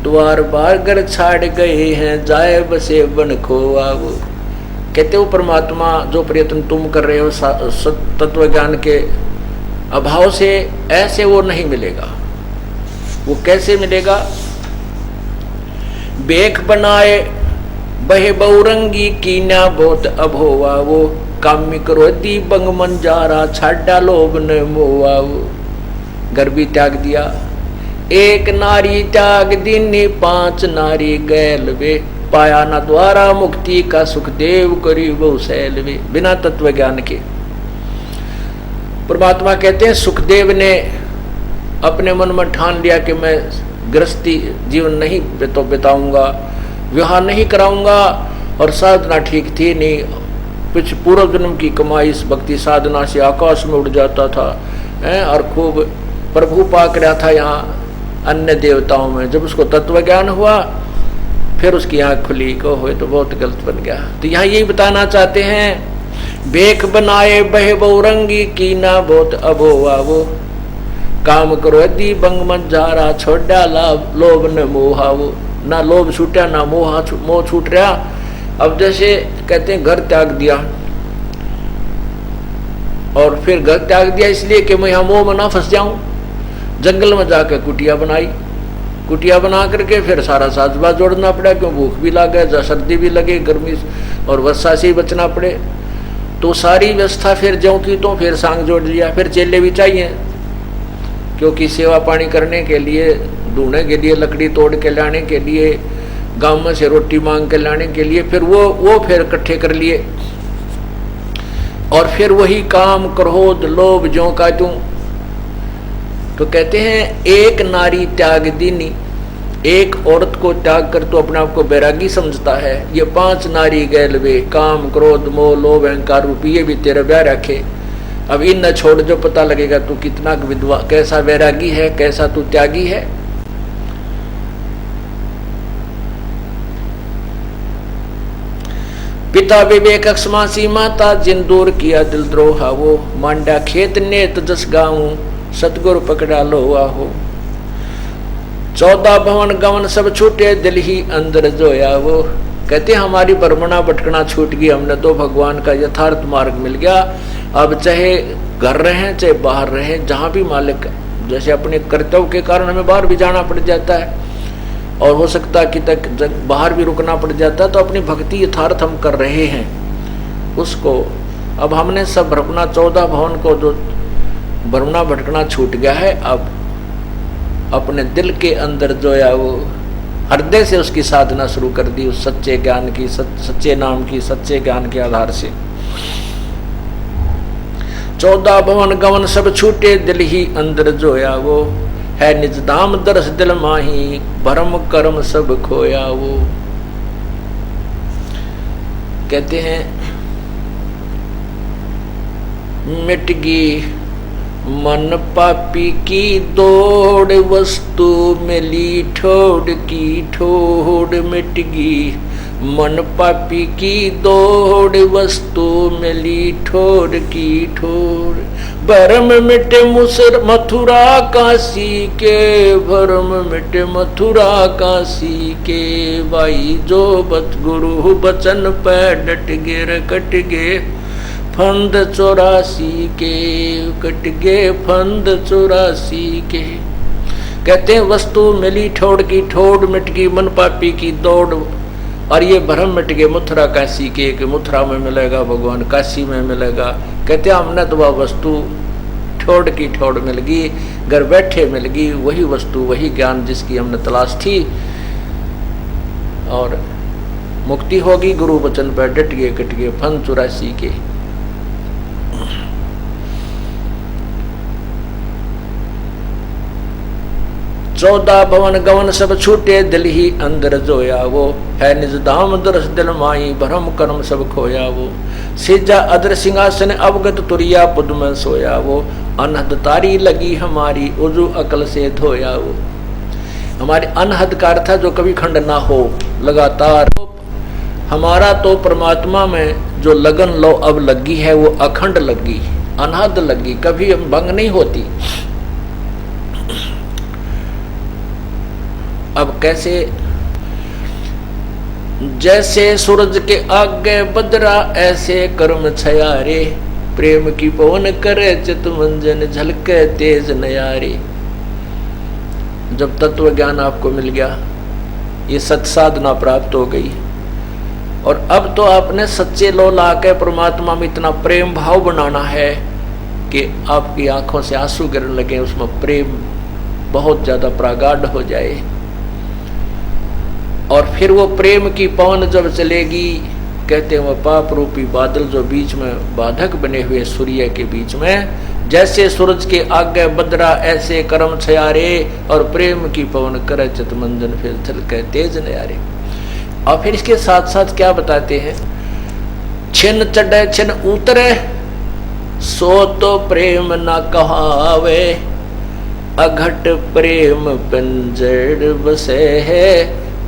द्वार बागर छाड़ गए हैं जाए बसे बन खोवा, वो कहते हो परमात्मा जो प्रयत्न तुम कर रहे हो तत्व ज्ञान के अभाव से ऐसे वो नहीं मिलेगा। वो कैसे मिलेगा? बेख बनाए बहे बहुरंगी कीना बहुत अभोवा, वो कामी करो दी बंग मन जा रहा छाड़ा लोभ ने मोआ वो घर भी त्याग दिया। एक नारी त्याग दीनी 5 नारी गैल वे पाया न द्वारा मुक्ति का सुखदेव करी बहु सैल वे। बिना तत्व ज्ञान के परमात्मा कहते हैं सुखदेव ने अपने मन में ठान लिया कि मैं गृहस्थी जीवन नहीं बिताऊंगा, विवाह नहीं कराऊंगा, और साधना ठीक थी नहीं। कुछ पूर्व जन्म की कमाई इस भक्ति साधना से आकाश में उड़ जाता था और खूब प्रभु पाक रहा था यहाँ अन्य देवताओं में। जब उसको तत्व ज्ञान हुआ फिर उसकी आँख खुली को हुए तो बहुत गलत बन गया। तो यहाँ यही बताना चाहते हैं बेख बनाए बहे बहुरंगी की ना बहुत अभोवा वो काम करो दी बंग मत जा रहा छोड़ा लोभ न मोहा वो। ना लोभ छूटा ना मोह छूट रहा। अब जैसे कहते हैं घर त्याग दिया, और फिर घर त्याग दिया इसलिए कि मैं यहाँ मोह में ना फंस जाऊं। जंगल में जाकर कुटिया बनाई, कुटिया बना करके फिर सारा साजबाज जोड़ना पड़ा, क्यों भूख भी लगे, सर्दी भी लगे, गर्मी और वर्षा से ही बचना पड़े। तो सारी व्यवस्था फिर ज्यों की तो फिर सांग जोड़ लिया। फिर चेले भी चाहिए, क्योंकि सेवा पानी करने के लिए, ढूंढने के लिए, लकड़ी तोड़ के लाने के लिए, गांव में से रोटी मांग के लाने के लिए, फिर वो फिर इकट्ठे कर लिए। और फिर वही काम क्रोध लोभ ज्यों का त्यों। तो कहते हैं एक नारी त्याग दीनी, एक औरत को त्याग कर तो अपने आप को बैरागी समझता है। ये 5 नारी गैल वे काम क्रोध मोह लोभ अहंकार रूपी ये भी तेरा ब्याह रखे। अब इन न छोड़ जो पता लगेगा तू कितना विधवा, कैसा वैरागी है, कैसा तू त्यागी है। पिता विवेक अक्षमासी माता जिन दूर किया दिल द्रोहा वो मांडा खेत नेत जस गाऊं सतगुरु पकड़ा लोहा हो। 14 भवन गवन सब छूटे दिल ही अंदर जोया वो। कहते हमारी भ्रमणा भटकना छूट गई, हमने तो भगवान का यथार्थ मार्ग मिल गया। अब चाहे घर रहे चाहे बाहर रहे, जहाँ भी मालिक, जैसे अपने कर्तव्य के कारण हमें बाहर भी जाना पड़ जाता है और हो सकता है कि तक बाहर भी रुकना पड़ जाता है, तो अपनी भक्ति यथार्थ हम कर रहे हैं उसको। अब हमने सब अपना 14 भवन को जो भ्रमणा भटकना छूट गया है, अब अपने दिल के अंदर जो है वो हृदय से उसकी साधना शुरू कर दी, उस सच्चे ज्ञान की, सच्चे नाम की, सच्चे ज्ञान के आधार से। 14 भवन गवन सब छूटे दिल ही अंदर जोया वो है निज धाम दरस दिल माही भरम कर्म सब खोया वो। कहते हैं मिट गई मन पापी की दौड़ वस्तु मिली ठोड़ की ठोड़। मिट गई मन पापी की दौड़ वस्तु मिली ठोड़ की ठोड़। भरम मिटे मथुरा काशी के भरम मिटे मथुरा काशी के। भाई जो गुरु बचन पे डट गे कट गे फंद 84 के कट गए फंद 84 के। कहते हैं वस्तु मिली ठोड़ की ठोड़ मिट गई मन पापी की दौड़, और ये भ्रम मिट गए मथुरा काशी के कि मथुरा में मिलेगा भगवान, काशी में मिलेगा। कहते हैं हमने तो वह वस्तु ठोड़ की ठोड़ मिल गई, घर बैठे मिल गई वही वस्तु, वही ज्ञान जिसकी हमने तलाश थी, और मुक्ति होगी गुरु वचन पर डट गए कट गए फंद 84 के। चौदह भवन गवन सब छूटे दिल ही अंदर जोया वो है निज धाम दरस दिल माई भरम कर्म सब खोया वो। सिजा अदर सिंहासन अवगत तुरिया पुद में सोया वो अनहद तारी लगी हमारी उजू अकल से धोया वो। हमारे अनहद का अर्थ है जो कभी खंड ना हो, लगातार। हमारा तो परमात्मा में जो लगन लो अब लगी है वो अखंड लगी, अनहद लगी, कभी भंग नहीं होती। अब कैसे? जैसे सूरज के आगे बदरा ऐसे कर्म छयारे, प्रेम की पवन करे चित मंजन झलके तेज नयारे। जब तत्व ज्ञान आपको मिल गया, ये सत साधना प्राप्त हो गई, और अब तो आपने सच्चे लो ला के परमात्मा में इतना प्रेम भाव बनाना है कि आपकी आंखों से आंसू गिरने लगे, उसमें प्रेम बहुत ज्यादा प्रगाढ़ हो जाए। और फिर वो प्रेम की पवन जब चलेगी, कहते हैं वो पाप रूपी बादल जो बीच में बाधक बने हुए सूर्य के बीच में, जैसे सूरज के आगे बदरा ऐसे कर्म छयारे, और प्रेम की पवन करे चितमंजन फिर थल के तेज नयारे। और फिर इसके साथ साथ क्या बताते हैं, छिन चढ़े छिन उतरे सो तो प्रेम न कहावे, अघट प्रेम पिंजड़ बसे है,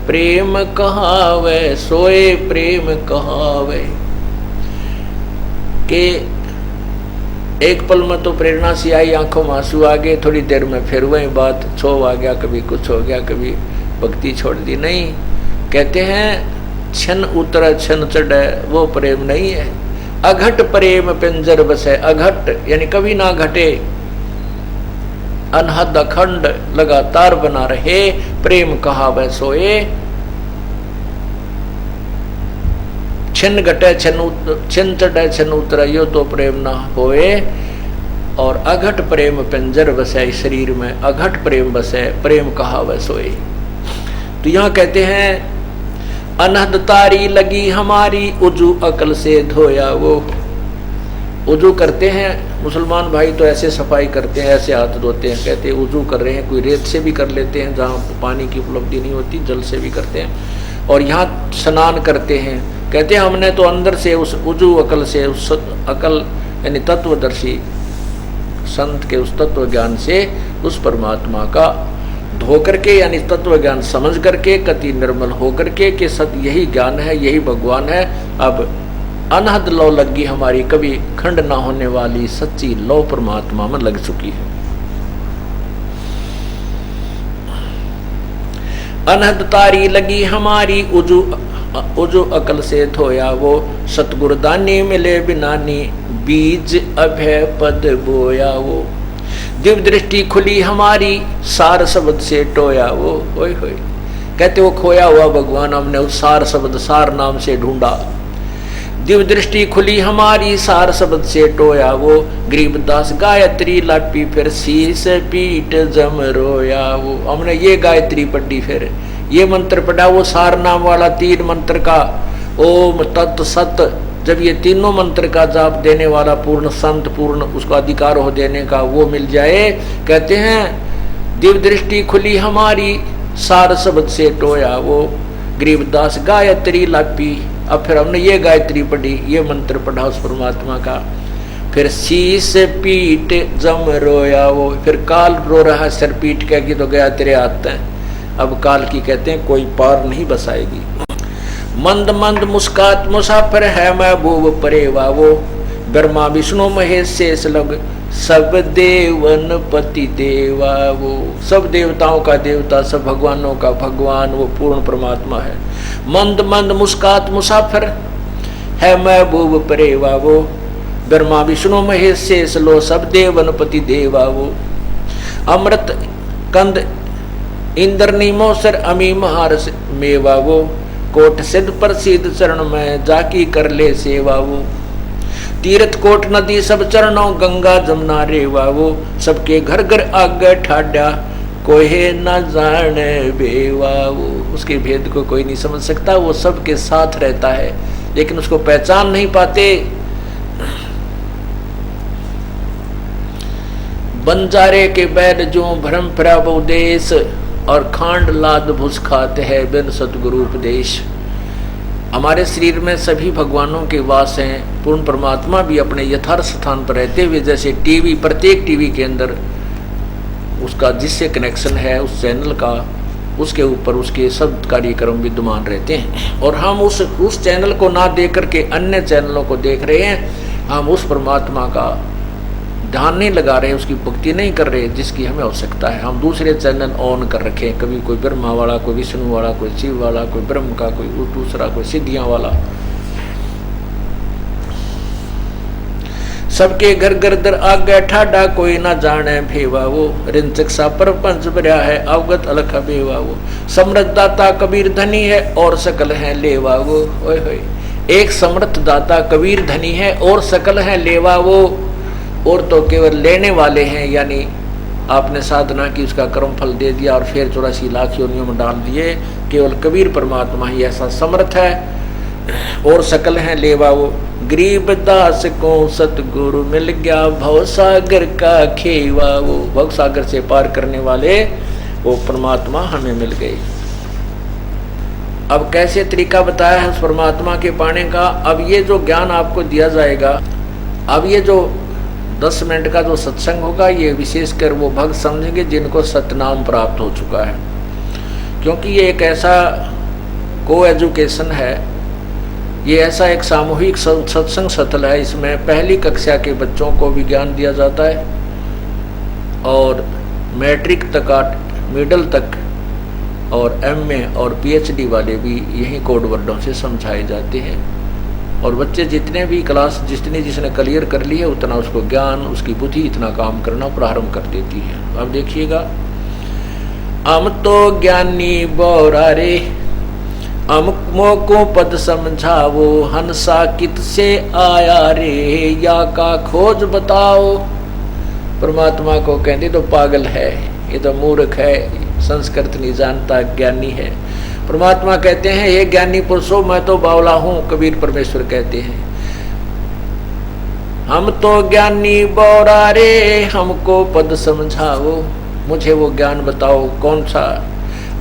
प्रेम कहावे सोए प्रेम कहावे। के एक पल में तो प्रेरणा सी आई, आंखों में आंसू आ गए, थोड़ी देर में फिर वही बात छो आ गया, कभी कुछ हो गया, कभी भक्ति छोड़ दी। नहीं, कहते हैं छन उतर छन चढ़े वो प्रेम नहीं है। अघट प्रेम पिंजर बसे, अघट यानी कभी ना घटे, अनहद अखंड लगातार बना रहे, प्रेम कहावे सोए। छिन घटे छिन चढ़े छिन उतर यो तो प्रेम ना होए, और अघट प्रेम पिंजर बसे, शरीर में अघट प्रेम बसे, प्रेम कहावे सोए। तो यहाँ कहते हैं अनहद तारी लगी हमारी, उजू अकल से धोया वो। उजू करते हैं मुसलमान भाई तो ऐसे सफाई करते हैं, ऐसे हाथ धोते हैं, कहते हैं उजू कर रहे हैं। कोई रेत से भी कर लेते हैं, जहाँ पानी की उपलब्धि नहीं होती जल से भी करते हैं। और यहाँ स्नान करते हैं, कहते हैं हमने तो अंदर से उस उजू अकल से, उस अकल यानी तत्वदर्शी संत के उस तत्व ज्ञान से उस परमात्मा का धो करके, यानी तत्व ज्ञान समझ करके, कति निर्मल हो करके कि सत यही ज्ञान है, यही भगवान है। अब अनहद लो लगी हमारी, कभी खंड ना होने वाली सच्ची लो परमात्मा में लग चुकी है। अनहद तारी लगी हमारी, उजू अकल से धोया वो, सतगुरदानी मिले बिनानी, बीज अभय पद बोया वो। दिव्य दृष्टि खुली हमारी, सार शब्द से टोया वो। होय होय, कहते वो खोया हुआ भगवान हमने उस सार शब्द, सार नाम से ढूंढा। दिव्य दृष्टि खुली हमारी, सार शब्द से टोया वो। गरीबदास गायत्री लापी, फिर शीस पीठ जम रोया वो। हमने ये गायत्री पढ़ी, फिर ये मंत्र पढ़ा, वो सार नाम वाला 3 मंत्र का ओम तत् सत, जब ये तीनों मंत्र का जाप देने वाला पूर्ण संत, पूर्ण उसका अधिकार हो देने का वो मिल जाए, कहते हैं दिव्य दृष्टि खुली हमारी, सार शब्द से टोया वो। गरीबदास गायत्री लापी, अब फिर हमने ये गायत्री पढ़ी, ये मंत्र पढ़ा उस परमात्मा का। फिर शीस पीठ जम रोया वो, फिर काल रो रहा है सिर पीठ के कि तो गया तेरे हाथ है। अब काल की कहते हैं कोई पार नहीं बसाएगी। मंद मंद मुस्कात मुसाफिर है महबूब परेवा वो। ब्रह्मा विष्णु महेश शेष लग, सब देवन पति देवा वो। सब देवताओं का देवता, सब भगवानों का भगवान वो पूर्ण परमात्मा है। मंद मंद मुस्कात मुसाफिर है महबूब परेवा वो। ब्रह्मा विष्णु महेश शेष लो, सब देवन पति देवा वो। अमृत कंद इंद्रनी मोसर अमी महारस मेवा वो। कोट सिद्ध प्रसिद्ध चरण में जाकी कर ले सेवा वो। तीर्थ कोट नदी सब चरणों, गंगा जमुना रेवा वो। सबके घर घर आगे ठाड्या, कोई न जाने बेवा वो। उसके भेद को कोई नहीं समझ सकता, वो सबके साथ रहता है लेकिन उसको पहचान नहीं पाते। बंजारे के बैल जो भ्रम प्रभु देश, और खांड लाद भुस खाते हैं बिन सतगुरु उपदेश। हमारे शरीर में सभी भगवानों के वास हैं। पूर्ण परमात्मा भी अपने यथार्थ स्थान पर रहते हुए, जैसे टीवी, प्रत्येक टीवी के अंदर उसका जिससे कनेक्शन है उस चैनल का, उसके ऊपर उसके सब कार्यक्रम विद्यमान रहते हैं। और हम उस चैनल को ना देख करके अन्य चैनलों को देख रहे हैं। हम उस परमात्मा का ध्यान नहीं लगा रहे, उसकी भक्ति नहीं कर रहे जिसकी हमें आवश्यकता है। हम दूसरे चैनल ऑन कर रखे, कभी कोई ब्रह्मा वाला, कोई विष्णु वाला, कोई शिव वाला, कोई ब्रह्म का, कोई दूसरा, कोई सिद्धियां वाला। सबके घर घर दर आगे ठाडा कोई ना जाने भेवा वो, रिंचक सा परपंच भरा है अवगत अलख बेवा वो, समृद्ध दाता कबीर धनी है और सकल है लेवा वो। ओए होए, एक समर्थ दाता कबीर धनी है और सकल है लेवा वो, और तो केवल लेने वाले हैं, यानी आपने साधना की उसका कर्म फल दे दिया और फिर 84 लाख योनियों में डाल दिए। केवल कबीर परमात्मा ही ऐसा समर्थ है और सकल है लेवा वो। गरीब दास को सतगुरु मिल गया भव सागर का खेवा वो, भव सागर से पार करने वाले वो परमात्मा हमें मिल गए। अब कैसे तरीका बताया है उस परमात्मा के पाने का। अब ये जो ज्ञान आपको दिया जाएगा, अब ये जो 10 मिनट का जो सत्संग होगा, ये विशेषकर वो भक्त समझेंगे जिनको सतनाम प्राप्त हो चुका है, क्योंकि ये एक ऐसा को एजुकेशन है, ये ऐसा एक सामूहिक सत्संग सतल है। इसमें पहली कक्षा के बच्चों को भी ज्ञान दिया जाता है और मैट्रिक तक, मिडल तक और एमए और पीएचडी वाले भी यही कोड वर्डों से समझाए जाते हैं। और बच्चे जितने भी क्लास जिसने क्लियर कर ली है उतना उसको ज्ञान, उसकी बुद्धि इतना काम करना प्रारंभ कर देती है। अब देखिएगा, हम तो ज्ञानी बोरा रे, अमुक को पद समझावो, हंसा कित से आया रे, या का खोज बताओ। परमात्मा को कहते तो पागल है, ये तो मूर्ख है, संस्कृत नहीं जानता, ज्ञानी है। परमात्मा कहते हैं ये ज्ञानी पुरुषों मैं तो बावला हूं, कबीर परमेश्वर कहते हैं। हम तो ज्ञानी बोरा रे, हमको पद समझाओ, मुझे वो ज्ञान बताओ कौन सा,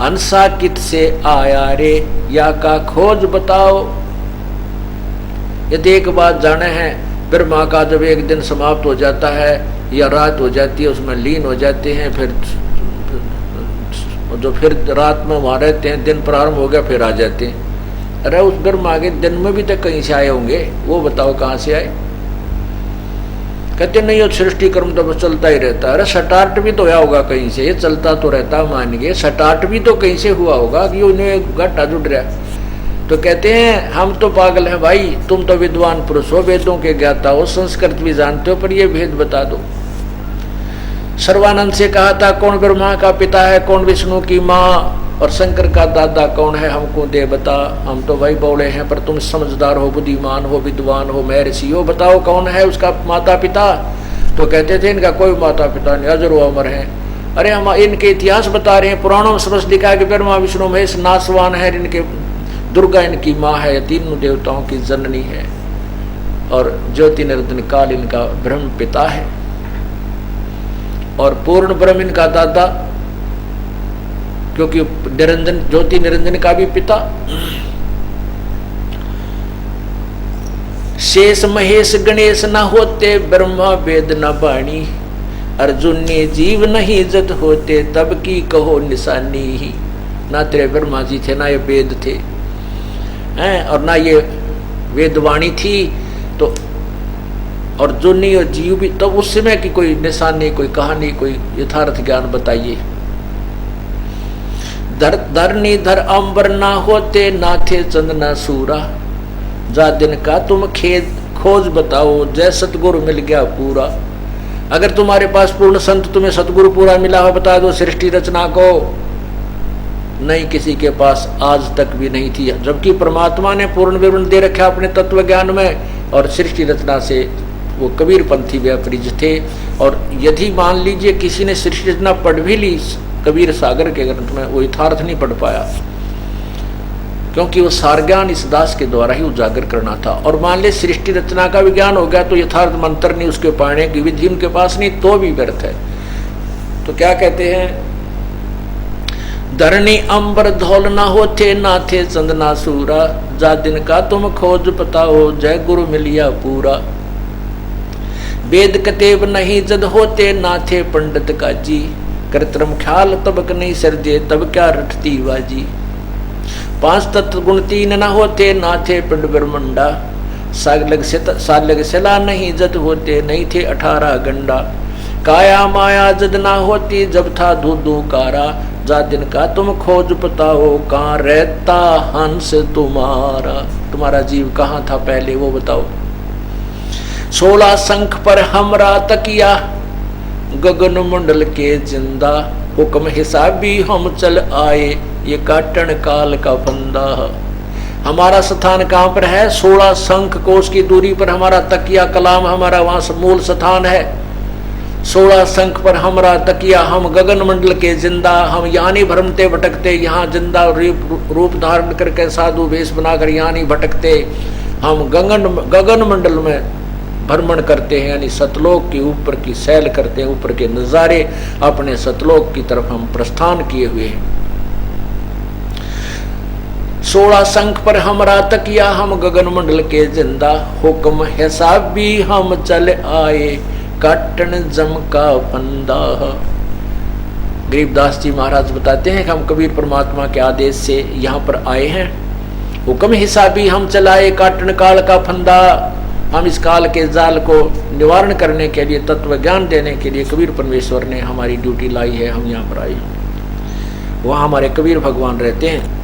अंसा कित से आया रे, या का खोज बताओ। यदि एक बात जाने हैं, ब्रह्मा का जब एक दिन समाप्त हो जाता है या रात हो जाती है, उसमें लीन हो जाते हैं, फिर जो फिर रात में वहाँ रहते हैं, दिन प्रारंभ हो गया फिर आ जाते हैं। अरे उस ब्रह्मा के दिन में भी तक कहीं से आए होंगे, वो बताओ कहाँ से आए। कहते नहीं, वो सृष्टि कर्म तो बस चलता ही रहता है। अरे स्टार्ट भी तो हुआ होगा कहीं से, ये चलता तो रहता मानिए, स्टार्ट भी तो कहीं से हुआ होगा कि उन्हें घाटा जुट रहा। तो कहते हैं हम तो पागल हैं भाई, तुम तो विद्वान पुरुष हो, वेदों के ज्ञाता हो, संस्कृत भी जानते हो, पर ये भेद बता दो। सर्वानंद से कहा था कौन ब्रह्मा का पिता है, कौन विष्णु की माँ, और शंकर का दादा कौन है, हमको दे बता। हम तो भाई बौड़े हैं, पर तुम समझदार हो, बुद्धिमान हो, विद्वान हो, महर्षि हो, बताओ कौन है उसका माता पिता। तो कहते थे इनका कोई माता पिता नहीं, अजर व अमर है। अरे हम इनके इतिहास बता रहे हैं, पुराणों में समझ लिखा है कि ब्रह्मा विष्णु महेश नासवान है, इनके दुर्गा इनकी माँ है, तीनों देवताओं की जननी है, और ज्योति निरंजन काल इनका ब्रह्म पिता है, और पूर्ण ब्रह्म इनका दादा, क्योंकि निरंजन ज्योति निरंजन का भी पिता। शेष महेश गणेश न होते, ब्रह्मा वेद न बाणी, अर्जुन ने जीव नहीं जत होते, तब की कहो निशानी ही। ना तेरे ब्रह्मा जी थे, ना ये वेद थे हैं, और ना ये वेदवाणी थी, तो अर्जुनी और जीव भी, तो उस समय की कोई निशानी, कोई कहानी, कोई यथार्थ ज्ञान बताइए। धरनी धर अंबर ना होते, ना थे चंद ना सूरा, जा दिन का तुम खेद खोज बताओ, जय सतगुरु मिल गया पूरा। अगर तुम्हारे पास पूर्ण संत तुम्हें सतगुरु पूरा मिला हो, बता दो सृष्टि रचना को। नहीं, किसी के पास आज तक भी नहीं थी, जबकि परमात्मा ने पूर्ण विवरण दे रखा अपने तत्व ज्ञान में, और सृष्टि रचना से वो कबीर पंथी व्यापरिज थे। और यदि मान लीजिए किसी ने सृष्टि रचना पढ़ भी ली कबीर सागर के ग्रंथ में, वो यथार्थ नहीं पढ़ पाया, क्योंकि वो सार ज्ञान इस दास के द्वारा ही उजागर करना था। और मान ले सृष्टि रचना का भी ज्ञान हो गया तो यथार्थ मंत्र नहीं, उसके पाने की विधि उनके पास नहीं, तो भी व्यर्थ है। तो क्या कहते हैं, धरणी अंबर धौल ना होते, ना थे चंद ना सूरा, जा दिन का तुम खोज बताओ, जय गुरु मिलिया पूरा। वेद कतेब नहीं जद होते, ना थे पंडित का जी, कृत्रिम ख्याल तबक नहीं सर्जे, तब क्या रटती बाजी। 5 तत्व गुण 3 न होते, ना थे पिंड ब्रह्मंडा, सालग सला नहीं जद होते, नहीं थे 18 गंडा। काया माया जद ना होती, जब था धूधू कारा, जा दिन का तुम खोज बताओ, कहाँ रहता हंस तुम्हारा। तुम्हारा जीव कहाँ था पहले वो बताओ। 16 शंख पर हमरा तकिया, गगन मंडल के जिंदा, हुक्म हिसाबी हम चल आए, ये काटन काल का फंदा। हमारा स्थान कहाँ पर है? 16 शंख कोस की दूरी पर हमारा तकिया कलाम, हमारा वहां मूल स्थान है। 16 शंख पर हमरा तकिया, हम गगन मंडल के जिंदा, हम यहाँ नहीं भ्रमते भटकते, यहाँ जिंदा रूप धारण करके साधु वेश बनाकर यहाँ नहीं भटकते, हम गगन मंडल में भ्रमण करते हैं, यानी सतलोक के ऊपर की सैल करते हैं, ऊपर के नजारे अपने सतलोक की तरफ हम प्रस्थान किए हुए हैं। 16 शंख पर हमरा तकिया, हम गगन मंडल के जिंदा, हुक्म हिसाब भी हम चल आए, काटन जम का फंदा। गरीबदास जी महाराज बताते हैं कि हम कबीर परमात्मा के आदेश से यहाँ पर आए हैं, हुक्म हिसाबी हम चलाए, काटन काल का फंदा। हम इस काल के जाल को निवारण करने के लिए, तत्व ज्ञान देने के लिए कबीर परमेश्वर ने हमारी ड्यूटी लाई है, हम यहाँ पर आए हैं। वहाँ हमारे कबीर भगवान रहते हैं।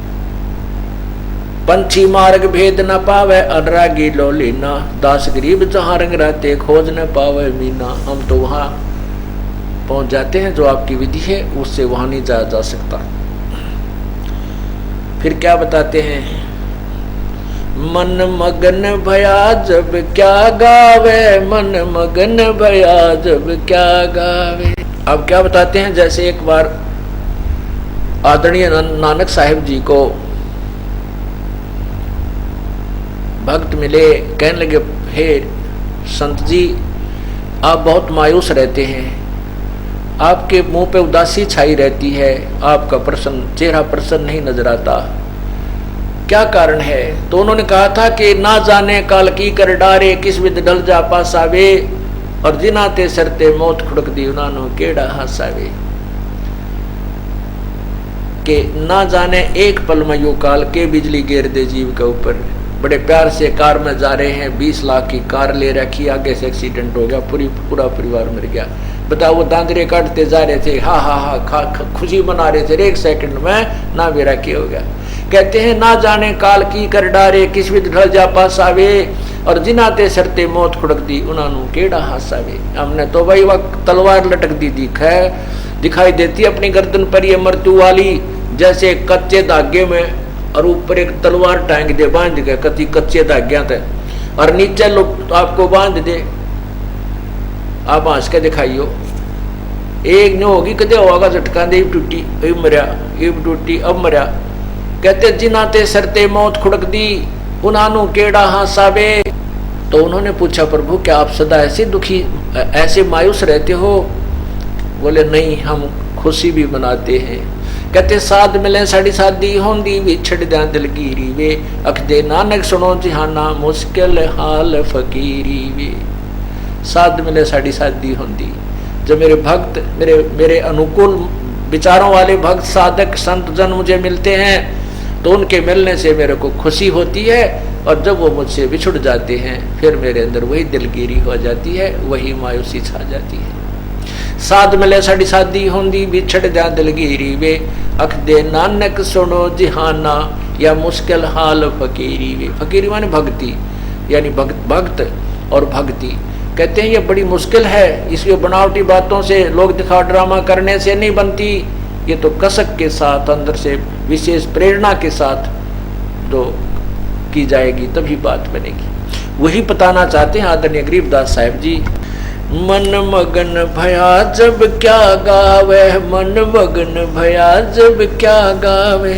पंछी मार्ग भेद न पावे, अनुरागी लोलीना, दास गरीब जहाँ रंग रहते, खोज न पावे मीना। हम तो वहाँ पहुँच जाते हैं, जो आपकी विधि है उससे वहाँ नहीं जाया जा सकता। फिर क्या बताते हैं? मन मगन भया जब क्या गावे, मन मगन भया जब क्या गावे। अब क्या बताते हैं? जैसे एक बार आदरणीय नानक साहिब जी को भक्त मिले, कहने लगे, हे संत जी, आप बहुत मायूस रहते हैं, आपके मुंह पे उदासी छाई रहती है, आपका चेहरा प्रसन्न नहीं नजर आता, क्या कारण है? तो उन्होंने कहा था कि ना जाने काल की कर डारे, किस विद ढल जा पासावे, और जिनाते सरते मौत खुड़क दी, उन्होंने केड़ा हासावे। कि ना जाने एक पल में यो काल के बिजली गिर दे जीव के ऊपर। बड़े प्यार से कार में जा रहे हैं, 20 लाख की कार ले रखी, आगे से एक्सीडेंट हो गया, पूरा परिवार मर गया। बताओ, वो दांतरे काटते जा रहे थे, हा हा हा खुशी मना रहे थे, 1 सेकंड में ना मेरा क्या हो गया। कहते हैं ना जाने काल की कर डारे, किस विद ढल जा पासावे, और जिनाते सरते मौत खुड़क दी, उन्होंने केड़ा हासावे। हमने तो भाई वक्त तलवार लटक दी दिखाई देती अपनी गर्दन पर, ये मृत्यु वाली, जैसे कच्चे धागे में और ऊपर एक तलवार टांग दे बांध के, कच्चे धाग्या थे, और नीचे लोग आपको बांध दे, आप हंस के दिखाइयो, एक नहीं होगी कदे होगा झटका दे, टूटी अब मरिया, अब टूटी अब मरिया। कहते जिनाते सरते मौत खुड़क दी, उन्होंने केड़ा हासावे। तो उन्होंने पूछा, प्रभु क्या आप सदा ऐसे दुखी, ऐसे मायूस रहते हो? बोले नहीं, हम खुशी भी मनाते हैं। कहते साध मिले साड़ी सादी होंदी, विछड़ दिया दिलगीरी वे, अख दे नानक सुनो जिहाना, मुश्किल हाल फकीरी वे। साध मिले साड़ी सादी होंदी, जब मेरे भक्त, मेरे अनुकूल विचारों वाले भक्त साधक संत जन मुझे मिलते हैं, तो उनके मिलने से मेरे को खुशी होती है, और जब वो मुझसे बिछुड़ जाते हैं, फिर मेरे अंदर वही दिलगीरी हो जाती है, वही मायूसी छा जाती है। साध मिले साड़ी सादी होंदी, बिछड़ जा दिलगीरी वे, अख दे नानक सुनो जिहाना, या मुश्किल हाल फकीरी वे। फकीरी माने भक्ति, यानी भक्त और भक्ति। कहते हैं ये बड़ी मुश्किल है, इसलिए बनावटी बातों से, लोग दिखा ड्रामा करने से नहीं बनती, ये तो कसक के साथ, अंदर से विशेष प्रेरणा के साथ तो की जाएगी, तभी बात बनेगी। वही बताना चाहते हैं आदरणीय गरीबदास साहिब जी। मन मगन भया जब क्या गावे, मन मगन भया जब क्या गावे,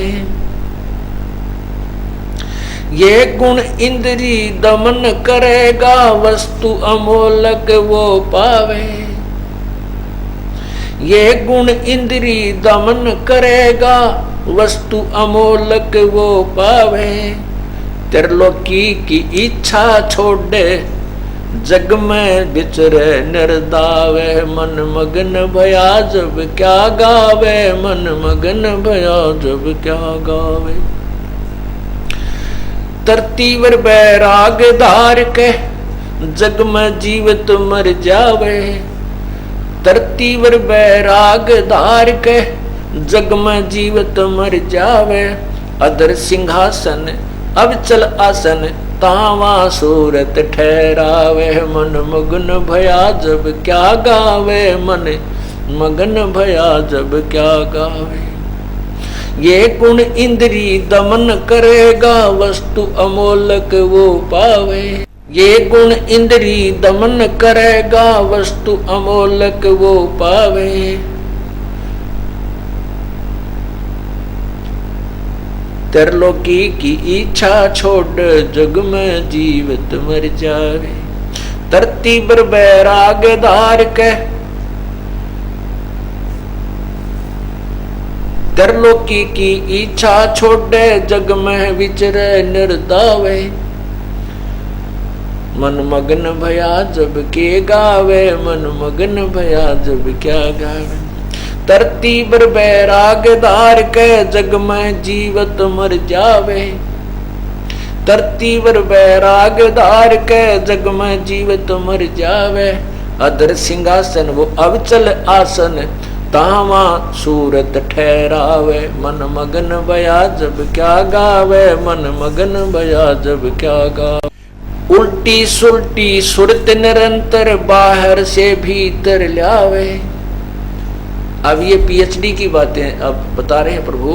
ये गुण इंद्री दमन करेगा, वस्तु अमोलक वो पावे। ये गुण इंद्री दमन करेगा, वस्तु अमोलक वो पावे। त्रिलोकी की इच्छा छोड़े, जग में बिचरे निर्दावे, मन मगन भया जब क्या गावे, मन मगन भया जब क्या गावे। तरतीवर बैराग धार के, जग में जीवित मर जावे। तरतीवर बैराग धार के, जग में जीवित मर जावे। अदर सिंहासन अब चल आसन, तावा सूरत ठहरावे मन मगन भया जब क्या गावे मन मगन भया जब क्या गावे। ये गुण इंद्री दमन करेगा वस्तु अमोलक वो पावे। ये गुण इंद्री दमन करेगा वस्तु अमोलक वो पावे। त्रिलोकी की इच्छा छोड़ जग में जीवित मर जावे। तरतीब बैराग धार के त्रिलोकी की इच्छा छोड़े जग में विचरे निर्दावे। मन मगन भया जब के गावे मन मगन भया जब क्या गावे। तरतीब बैराग धार के जग में जीवत मर जावे। तरतीब बैराग धार के जग में जीवत मर जावे। अधर सिंहासन वो अवचल आसन तावा सूरत ठहरावे। मन मगन भया जब क्या गावे मन मगन भया जब क्या गावे। उल्टी सुल्टी सुरत निरंतर बाहर से भीतर लावे। अब ये पीएचडी की बातें अब बता रहे हैं प्रभु।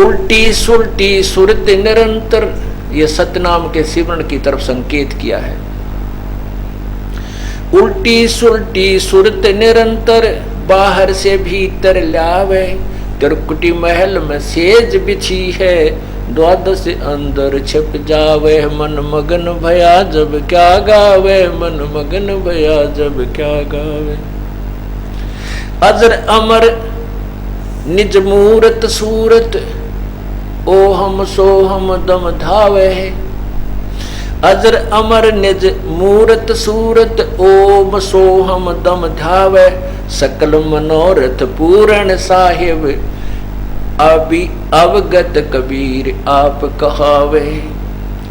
उल्टी सुल्टी सुरत निरंतर ये सतनाम के सिमरण की तरफ संकेत किया है। उल्टी सुल्टी सुरत निरंतर बाहर से भीतर लावे। त्रिकुटी महल में सेज बिछी है द्वादश अंदर छिप जावे। मन मगन भया जब क्या गावे मन मगन भया जब क्या गावे। अजर अमर निज मूरत सूरत ओ हम सो हम दम धावे। अजर अमर निज मूरत सूरत ओम सोहम दम धावे। सकल मनोरथ पूर्ण साहिब अभी अवगत कबीर आप कहावे।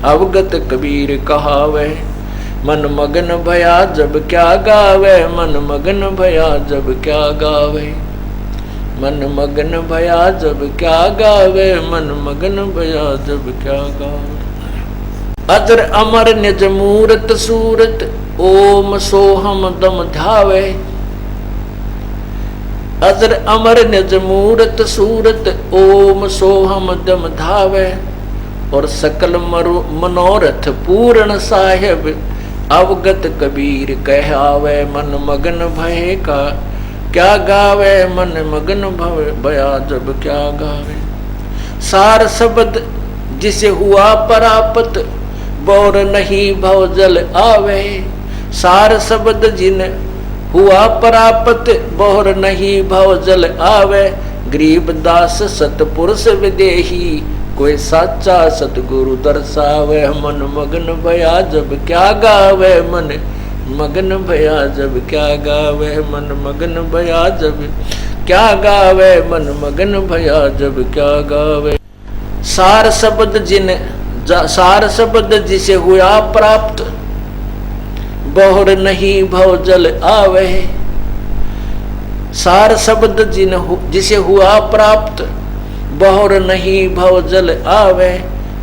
अवगत कबीर कहावे। मन मगन भया जब क्या गावे मन मगन भया जब क्या गावे। मन मगन भया जब क्या गावे मन मगन भया जब क्या गावे। अजर अमर निज मूरत सूरत ओम सोहम दम धावे। अजर अमर निज मूरत सूरत ओम सोहम दम धावे। और सकल मनोरथ पूर्ण साहिब अवगत कबीर कहावे। मन मगन भय का क्या गावे मन मगन भया जब क्या गावे। सार शब्द जिसे हुआ परापत बौर नहीं भव जल आवे। सार शब्द जिन हुआ परापत बौर नहीं भव जल आवे। गरीब दास सतपुरुष विदेही कोई साचा सतगुरु दर्शावे। मन मगन भया जब क्या गावे मन मगन भया जब क्या गावे। मन मगन भया जब क्या गावे मन मगन भया जब क्या गावे। सार शब्द जिन सार शब्द जिसे हुआ प्राप्त बहुर नहीं भव जल आवे। सार शब्द जिसे हुआ प्राप्त बहुर नहीं भव जल आवे।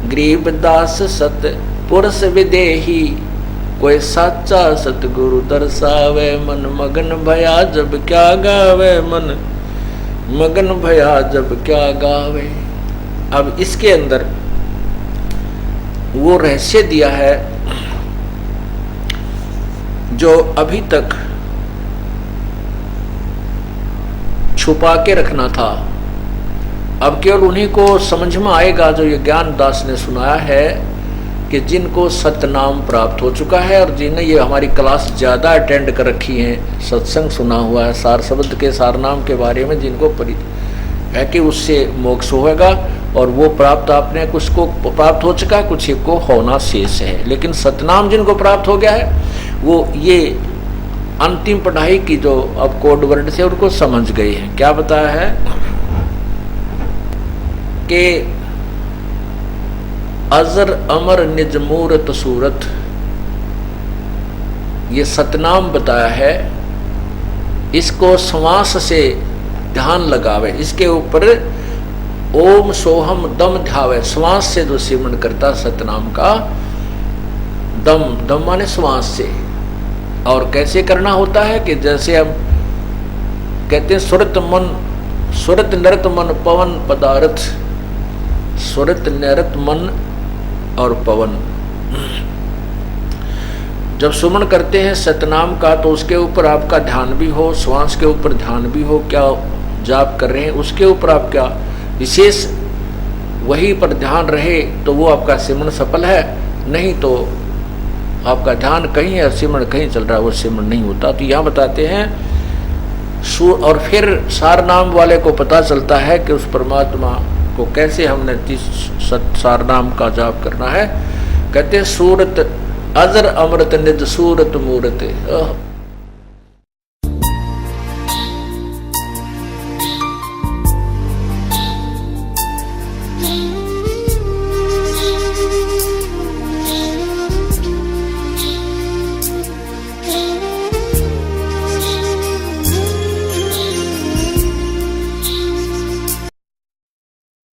गरीब दास सत पुरुष विदेही कोई साचा सतगुरु दर्शावे। मन मगन भया जब क्या गावे मन मगन भया जब क्या गावे। अब इसके अंदर वो रहस्य दिया है जो अभी तक छुपा के रखना था। अब केवल उन्हीं को समझ में आएगा जो ये ज्ञान दास ने सुनाया है कि जिनको सतनाम प्राप्त हो चुका है और जिन्हें ये हमारी क्लास ज़्यादा अटेंड कर रखी है, सत्संग सुना हुआ है, सार शब्द के सारनाम के बारे में जिनको है कि उससे मोक्ष होगा। और वो प्राप्त आपने कुछ को प्राप्त हो चुका, कुछ को होना शेष है। लेकिन सतनाम जिनको प्राप्त हो गया है वो ये अंतिम पढ़ाई की जो अब कोड वर्ड से उनको समझ गई है। क्या बताया है कि अजर अमर निज मूरत सूरत, ये सतनाम बताया है। इसको श्वास से ध्यान लगावे, इसके ऊपर ओम सोहम दम ध्यावे, श्वास से जो सिमरण करता सतनाम का, दम, दम माने श्वास से। और कैसे करना होता है कि जैसे हम कहते हैं सुरत मन, सुरत नरत मन पवन पदार्थ, सुरत नरत मन और पवन। जब सुमन करते हैं सतनाम का तो उसके ऊपर आपका ध्यान भी हो, श्वास के ऊपर ध्यान भी हो, क्या जाप कर रहे हैं उसके ऊपर आप क्या विशेष वही पर ध्यान रहे तो वो आपका सिमरण सफल है, नहीं तो आपका ध्यान कहीं है सिमरण कहीं चल रहा है, वो सिमरण नहीं होता। तो यहाँ बताते हैं और फिर सार नाम वाले को पता चलता है कि उस परमात्मा को कैसे हमने सार नाम का जाप करना है। कहते हैं सूरत अजर अमृत निज सूरत मूरत,